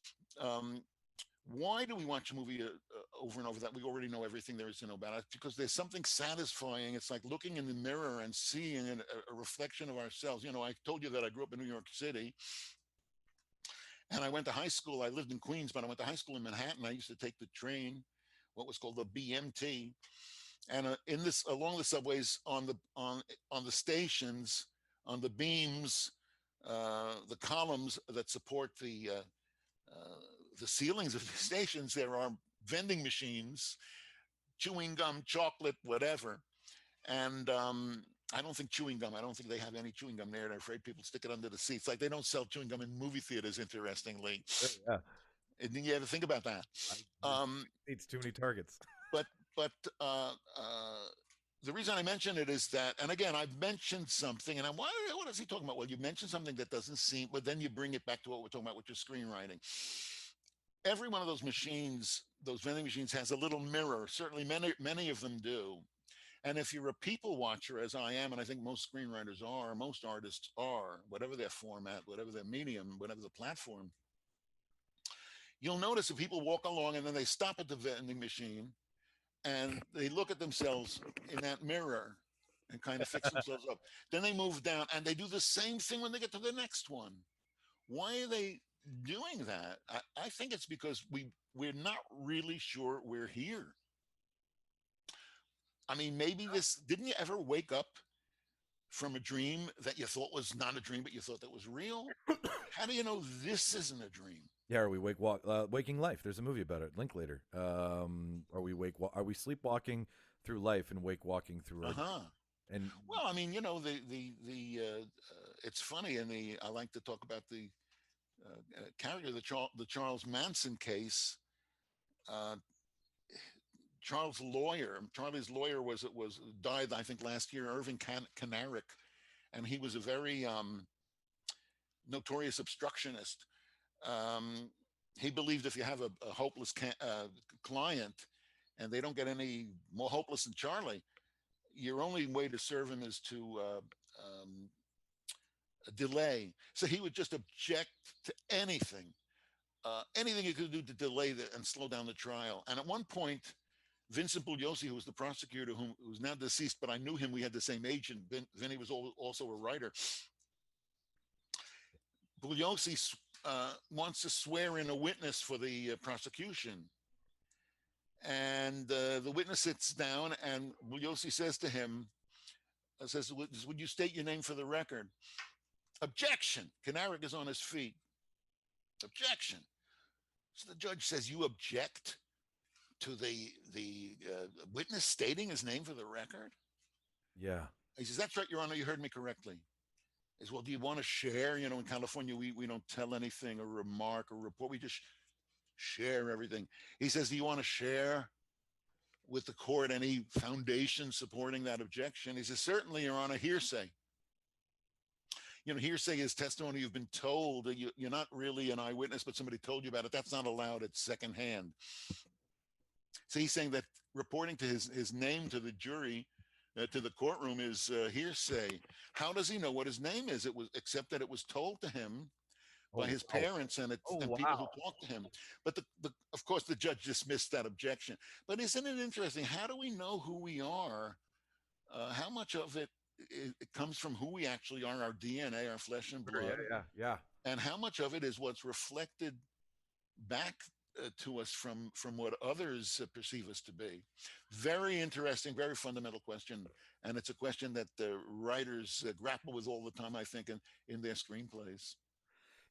Why do we watch a movie over and over that we already know everything there is to know about it? Because there's something satisfying. It's like looking in the mirror and seeing a reflection of ourselves. I told you that I grew up in New York City, and I went to high school. I lived in Queens, but I went to high school in Manhattan. I used to take the train, what was called the BMT, and along the subways, on the stations, on the beams, the columns that support the ceilings of the stations, there are vending machines, chewing gum, chocolate, whatever. And I don't think they have any chewing gum there. They're afraid people stick it under the seats. Like, they don't sell chewing gum in movie theaters, interestingly. Yeah. Didn't you ever think about that? It's too many targets. But the reason I mention it is that, and again, I've mentioned something, and what is he talking about? Well, you mentioned something that doesn't seem, but then you bring it back to what we're talking about, which is screenwriting. Every one of those machines, those vending machines, has a little mirror. Certainly many of them do. And if you're a people watcher, as I am, and I think most screenwriters are, most artists are, whatever their format, whatever their medium, whatever the platform, you'll notice if people walk along and then they stop at the vending machine and they look at themselves in that mirror and kind of fix themselves up. Then they move down and they do the same thing when they get to the next one. Why are they doing that? I think it's because we're not really sure we're here. I mean, maybe didn't you ever wake up from a dream that you thought was not a dream, but you thought that was real? How do you know this isn't a dream? Yeah, are we waking life? There's a movie about it. Link later. Are we sleepwalking through life and wake walking through? And well, I mean, it's funny, I like to talk about the character, the Charles Manson case. Charlie's lawyer was died, I think, last year, Irving Kanarick, and he was a very notorious obstructionist. He believed if you have a hopeless client and they don't get any more hopeless than Charlie, your only way to serve him is to delay. So he would just object to anything he could do to delay and slow down the trial. And at one point, Vincent Bugliosi, who was the prosecutor, who's now deceased, but I knew him, we had the same agent. Vinny was also a writer. Bugliosi wants to swear in a witness for the prosecution. And the witness sits down, and Bugliosi says to him, would you state your name for the record? Objection. Kanarick is on his feet. Objection. So the judge says, you object to the witness stating his name for the record? Yeah. He says, that's right, Your Honor, you heard me correctly. He says, well, do you want to share? In California, we don't tell anything or remark or report. We just share everything. He says, do you want to share with the court any foundation supporting that objection? He says, certainly, Your Honor, hearsay. Hearsay is testimony you've been told. You're not really an eyewitness, but somebody told you about it. That's not allowed. It's secondhand. So he's saying that reporting to his name to the jury to the courtroom is hearsay. How does he know what his name is? It was except that it was told to him by his wow. parents and Oh, and people who wow. talked to him. But of course, the judge dismissed that objection. But isn't it interesting? How do we know who we are? How much of it comes from who we actually are, our DNA, our flesh and Sure, yeah, blood, yeah. and how much of it is what's reflected back to us from what others perceive us to be? Very interesting, very fundamental question, and it's a question that the writers grapple with all the time, I think, in their screenplays.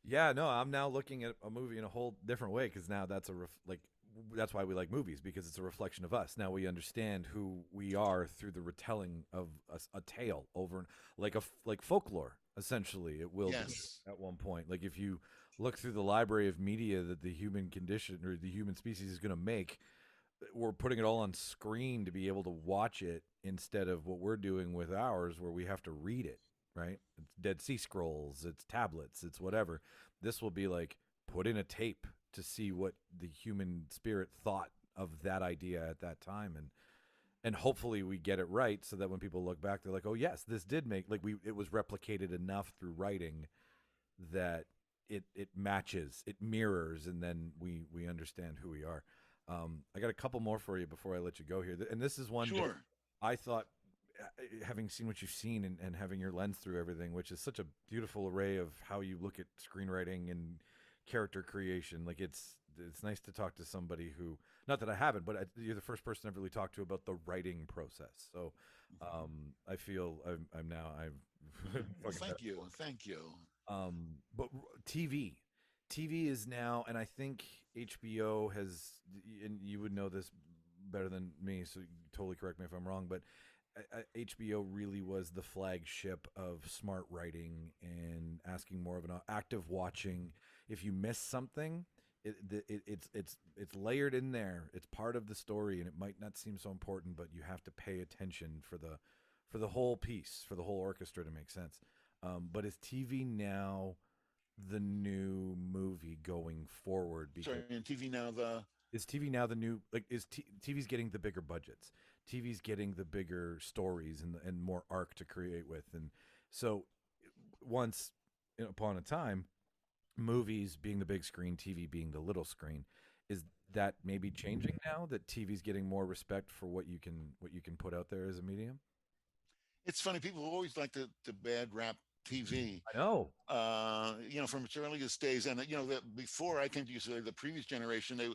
Yeah, no, I'm now looking at a movie in a whole different way because now that's that's why we like movies, because it's a reflection of us. Now we understand who we are through the retelling of a tale over like folklore. Essentially, it will be Yes. at one point. Like if you look through the library of media that the human condition or the human species is going to make, we're putting it all on screen to be able to watch it instead of what we're doing with ours, where we have to read it. Right? It's Dead Sea Scrolls, it's tablets, it's whatever. This will be like put in a tape to see what the human spirit thought of that idea at that time, and hopefully we get it right so that when people look back, they're like, oh yes, this did make it was replicated enough through writing that it matches, it mirrors, and then we understand who we are. I got a couple more for you before I let you go here, and this is one that Sure. I thought, having seen what you've seen and having your lens through everything, which is such a beautiful array of how you look at screenwriting and character creation. Like it's nice to talk to somebody who, not that I haven't, but you're the first person I've really talked to about the writing process. So I feel I'm now Well, fucking thank you. Thank you. but TV is now, and I think HBO has, and you would know this better than me, so totally correct me if I'm wrong, but HBO really was the flagship of smart writing and asking more of an active watching. If you miss something, it's layered in there. It's part of the story, and it might not seem so important, but you have to pay attention for the whole piece, for the whole orchestra to make sense. But is TV now the new movie going forward? Because Sorry, and TV now is TV now the new, like, TV's getting the bigger budgets, TV's getting the bigger stories and more arc to create with, and so once upon a time, movies being the big screen, TV being the little screen, is that maybe changing now that TV's getting more respect for what you can put out there as a medium? it's funny. People always like to bad rap TV. I know. From its earliest days, and before I came to UCLA, the previous generation, I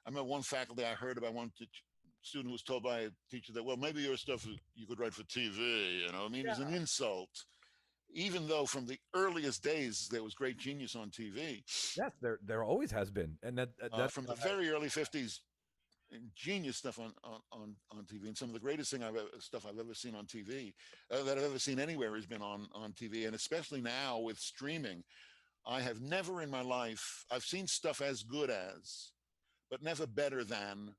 remember one faculty I heard about, one student who was told by a teacher that, well, maybe your stuff you could write for TV. I mean, it was an insult, even though from the earliest days there was great genius on TV. Yes, there always has been, and that's From the very early '50s, genius stuff on TV, and some of the greatest stuff I've ever seen on TV, that I've ever seen anywhere, has been on TV, and especially now with streaming. I have never in my life, I've seen stuff as good as, but never better than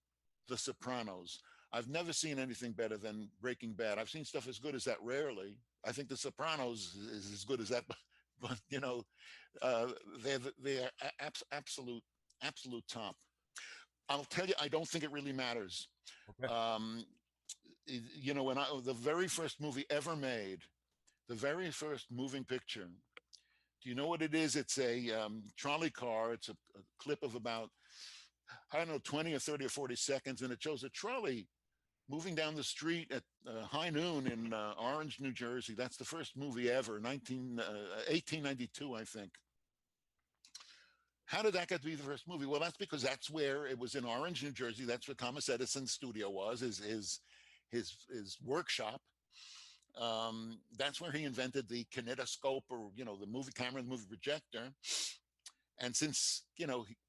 The Sopranos. I've never seen anything better than Breaking Bad. I've seen stuff as good as that rarely. I think The Sopranos is as good as that, but they're absolute top. I'll tell you, I don't think it really matters. okay. Um, when the very first movie ever made, the very first moving picture. Do you know what it is? It's a trolley car. It's a clip of about, I don't know, 20 or 30 or 40 seconds, and it shows a trolley moving down the street at high noon in Orange, New Jersey. That's the first movie ever, 1892, I think. How did that get to be the first movie? Well, that's because that's where it was, in Orange, New Jersey. That's where Thomas Edison's studio was, his workshop. That's where he invented the kinetoscope, or the movie camera, the movie projector. And since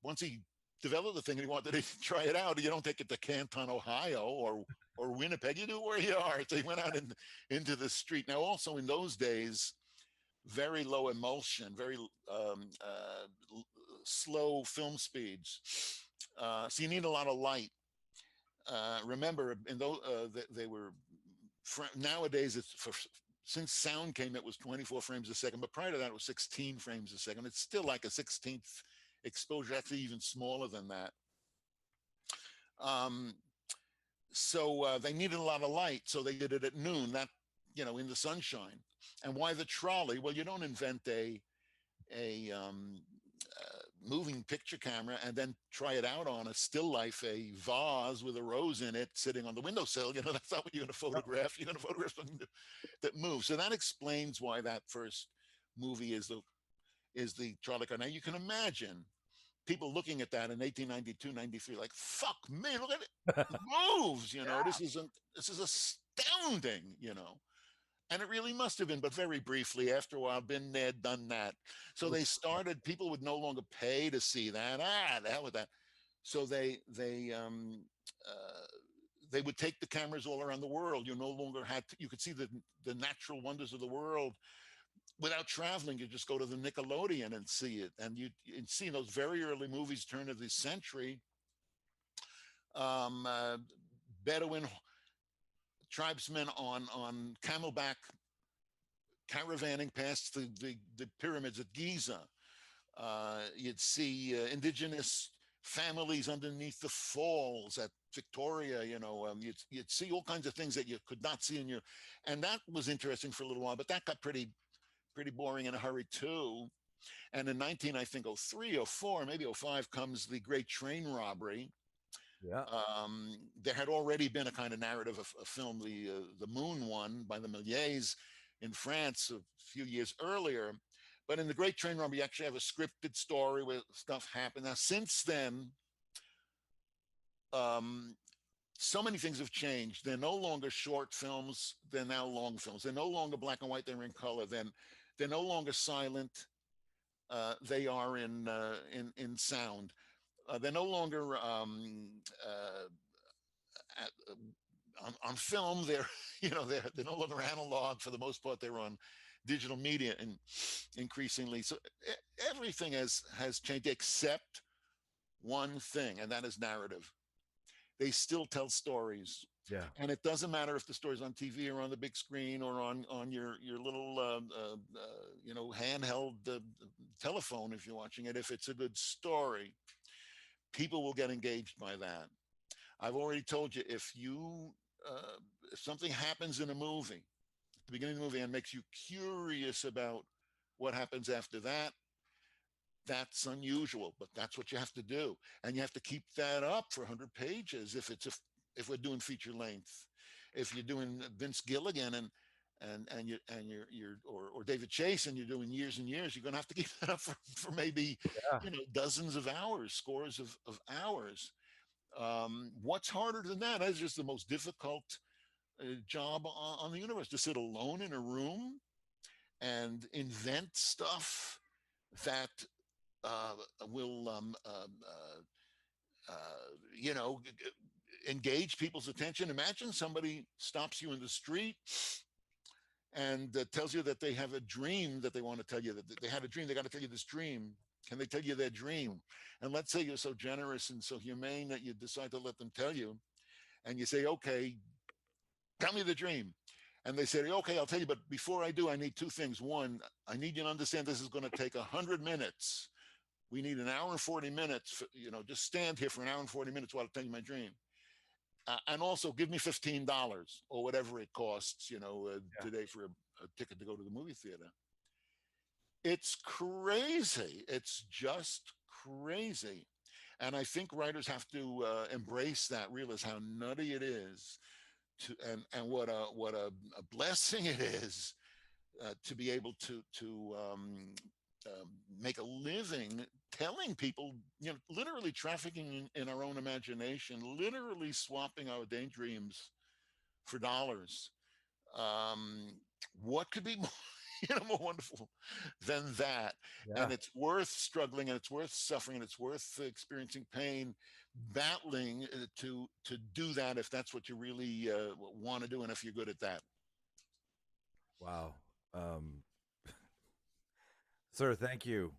once he developed the thing and he wanted to try it out, you don't take it to Canton, Ohio, or Winnipeg. You do it where you are. So he went out into the street. Now, also in those days, very low emulsion, very slow film speeds. So you need a lot of light. Remember, in those they were. Nowadays, since sound came, it was 24 frames a second, but prior to that, it was 16 frames a second. It's still like a 16th exposure, actually even smaller than that. So they needed a lot of light, so they did it at noon, that, in the sunshine. And why the trolley? Well, you don't invent a moving picture camera and then try it out on a still life, a vase with a rose in it sitting on the windowsill. That's not what you're going to photograph. You're going to photograph something that moves. So that explains why that first movie is the trolley car. Now you can imagine people looking at that in 1892, 93, like, fuck me, look at it, it moves. This is astounding. And it really must have been, but very briefly. After a while, been there, done that. So they started. People would no longer pay to see that. The hell with that. So they would take the cameras all around the world. You no longer had to, you could see the natural wonders of the world without traveling. You just go to the Nickelodeon and see it, and you'd see those very early movies, turn of the century. Bedouin tribesmen on camelback caravanning past the pyramids at Giza. You'd see indigenous families underneath the falls at Victoria. You'd see all kinds of things that you could not see and that was interesting for a little while, but that got pretty boring in a hurry too. And in 1903 or 04, maybe 05, comes the Great Train Robbery. Yeah. There had already been a kind of narrative of a film, the Moon one by the Méliès in France a few years earlier. But in the Great Train Robbery, you actually have a scripted story where stuff happened. Now, since then, so many things have changed. They're no longer short films. They're now long films. They're no longer black and white. They're in color. They're no longer silent. They are in sound. They're no longer on film. They're they're no longer analog for the most part. They're on digital media and increasingly. So everything has changed except one thing, and that is narrative. They still tell stories. Yeah. And it doesn't matter if the story's on TV or on the big screen or on your little handheld telephone if you're watching it. If it's a good story, people will get engaged by that. I've already told you, if something happens in a movie, at the beginning of the movie, and makes you curious about what happens after that, that's unusual, but that's what you have to do. And you have to keep that up for 100 pages if we're doing feature length. If you're doing Vince Gilligan or David Chase, and you're doing years and years, you're going to have to keep that up for maybe dozens of hours, scores of hours. What's harder than that? That's just the most difficult job on the universe, to sit alone in a room and invent stuff that will engage people's attention. Imagine somebody stops you in the street and tells you that they have a dream that they want to tell you, that they had a dream. They got to tell you this dream. Can they tell you their dream? And let's say you're so generous and so humane that you decide to let them tell you, and you say, okay, tell me the dream. And they say, okay, I'll tell you, but before I do, I need two things. One, I need you to understand this is going to take 100 minutes. We need an hour and 40 minutes. Just stand here for an hour and 40 minutes while I tell you my dream. And also give me $15 or whatever it costs, today for a ticket to go to the movie theater. It's crazy. It's just crazy. And I think writers have to embrace that, realize how nutty it is, and what a blessing it is to be able to make a living telling people, literally trafficking in our own imagination, literally swapping our daydreams for dollars. What could be more wonderful than that? Yeah. And it's worth struggling, and it's worth suffering, and it's worth experiencing pain, battling to do that, if that's what you really want to do, and if you're good at that. Wow. Sir, thank you.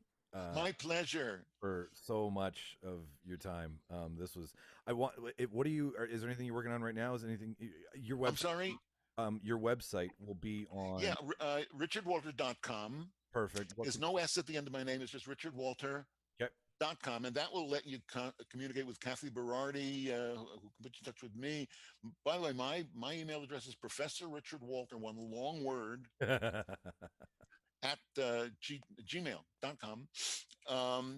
My pleasure. For so much of your time. This was, what do you, is there anything you're working on right now? Is anything, your website? I'm sorry? Your website will be on. Yeah, richardwalter.com. Perfect. There's no S at the end of my name. It's just Richard Walter. Okay. .com, and that will let you communicate with Kathy Berardi, who can put you in touch with me. By the way, my email address is Professor Richard Walter, one long word, at gmail.com.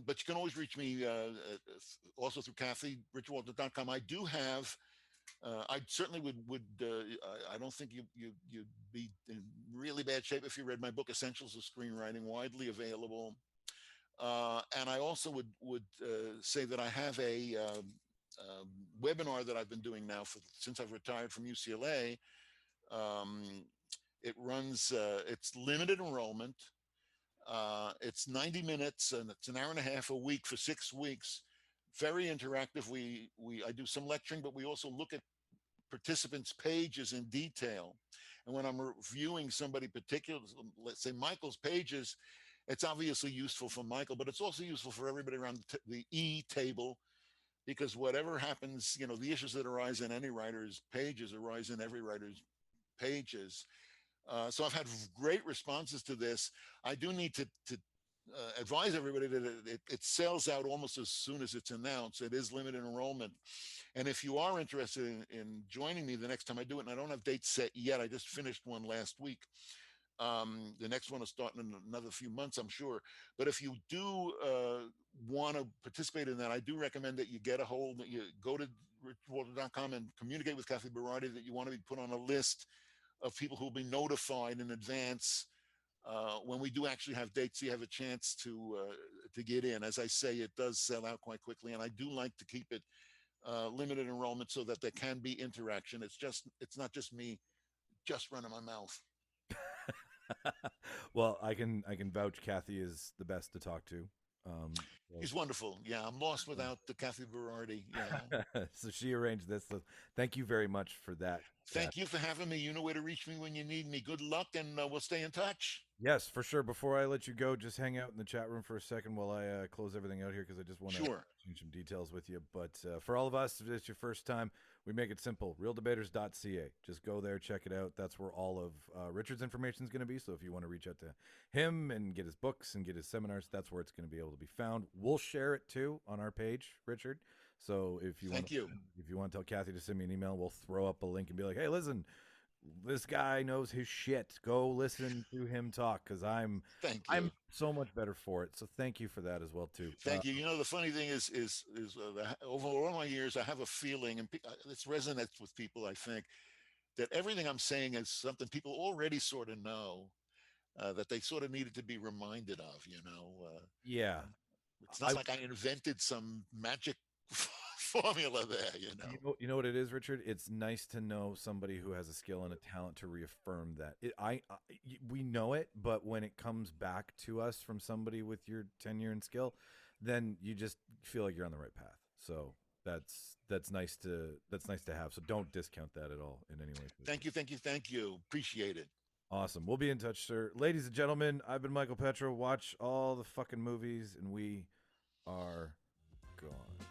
But you can always reach me also through Kathy, richardwalter.com. I do have, I certainly would I don't think you'd be in really bad shape if you read my book, Essentials of Screenwriting, widely available. And I also would say that I have a webinar that I've been doing now since I've retired from UCLA. It runs, it's limited enrollment. It's 90 minutes and it's an hour and a half a week for 6 weeks. Very interactive. I do some lecturing, but we also look at participants' pages in detail. And when I'm reviewing somebody particular, let's say Michael's pages, it's obviously useful for Michael, but it's also useful for everybody around the E table, because whatever happens, the issues that arise in any writer's pages arise in every writer's pages. So I've had great responses to this. I do need to advise everybody that it sells out almost as soon as it's announced. It is limited enrollment. And if you are interested in joining me the next time I do it, and I don't have dates set yet, I just finished one last week. The next one will start in another few months, I'm sure. But if you do want to participate in that, I do recommend that you get a hold, that you go to richardwalter.com and communicate with Kathy Berardi that you want to be put on a list of people who will be notified in advance when we do actually have dates. So you have a chance to get in. As I say, it does sell out quite quickly, and I do like to keep it limited enrollment so that there can be interaction. It's not just me just running my mouth. Well, I can vouch Kathy is the best to talk to. She's wonderful. Yeah, I'm lost without the Kathy Berardi. Yeah. So she arranged this. So thank you very much for that. Thank you for having me. You know where to reach me when you need me. Good luck, and we'll stay in touch. Yes, for sure. Before I let you go, just hang out in the chat room for a second while I close everything out here, because I just want to change some details with you. But for all of us, if it's your first time, we make it simple. ReelDebaters.ca. Just go there, check it out. That's where all of Richard's information is going to be. So if you want to reach out to him and get his books and get his seminars, that's where it's going to be able to be found. We'll share it too on our page, Richard. So if you want to tell Kathy to send me an email, we'll throw up a link and be like, hey, listen, this guy knows his shit. Go listen to him talk, because I'm so much better for it. So thank you for that as well too. Thank you. The funny thing is over all my years, I have a feeling, and this resonates with people, I think, that everything I'm saying is something people already sort of know, that they sort of needed to be reminded of. Yeah, it's not like I invented some magic formula there. You know what it is, Richard? It's nice to know somebody who has a skill and a talent to reaffirm that. We know it, but when it comes back to us from somebody with your tenure and skill, then you just feel like you're on the right path. So that's nice to have. So don't discount that at all in any way. Thank you. Appreciate it. Awesome. We'll be in touch, sir. Ladies and gentlemen, I've been Michael Petrow. Watch all the fucking movies, and we are gone.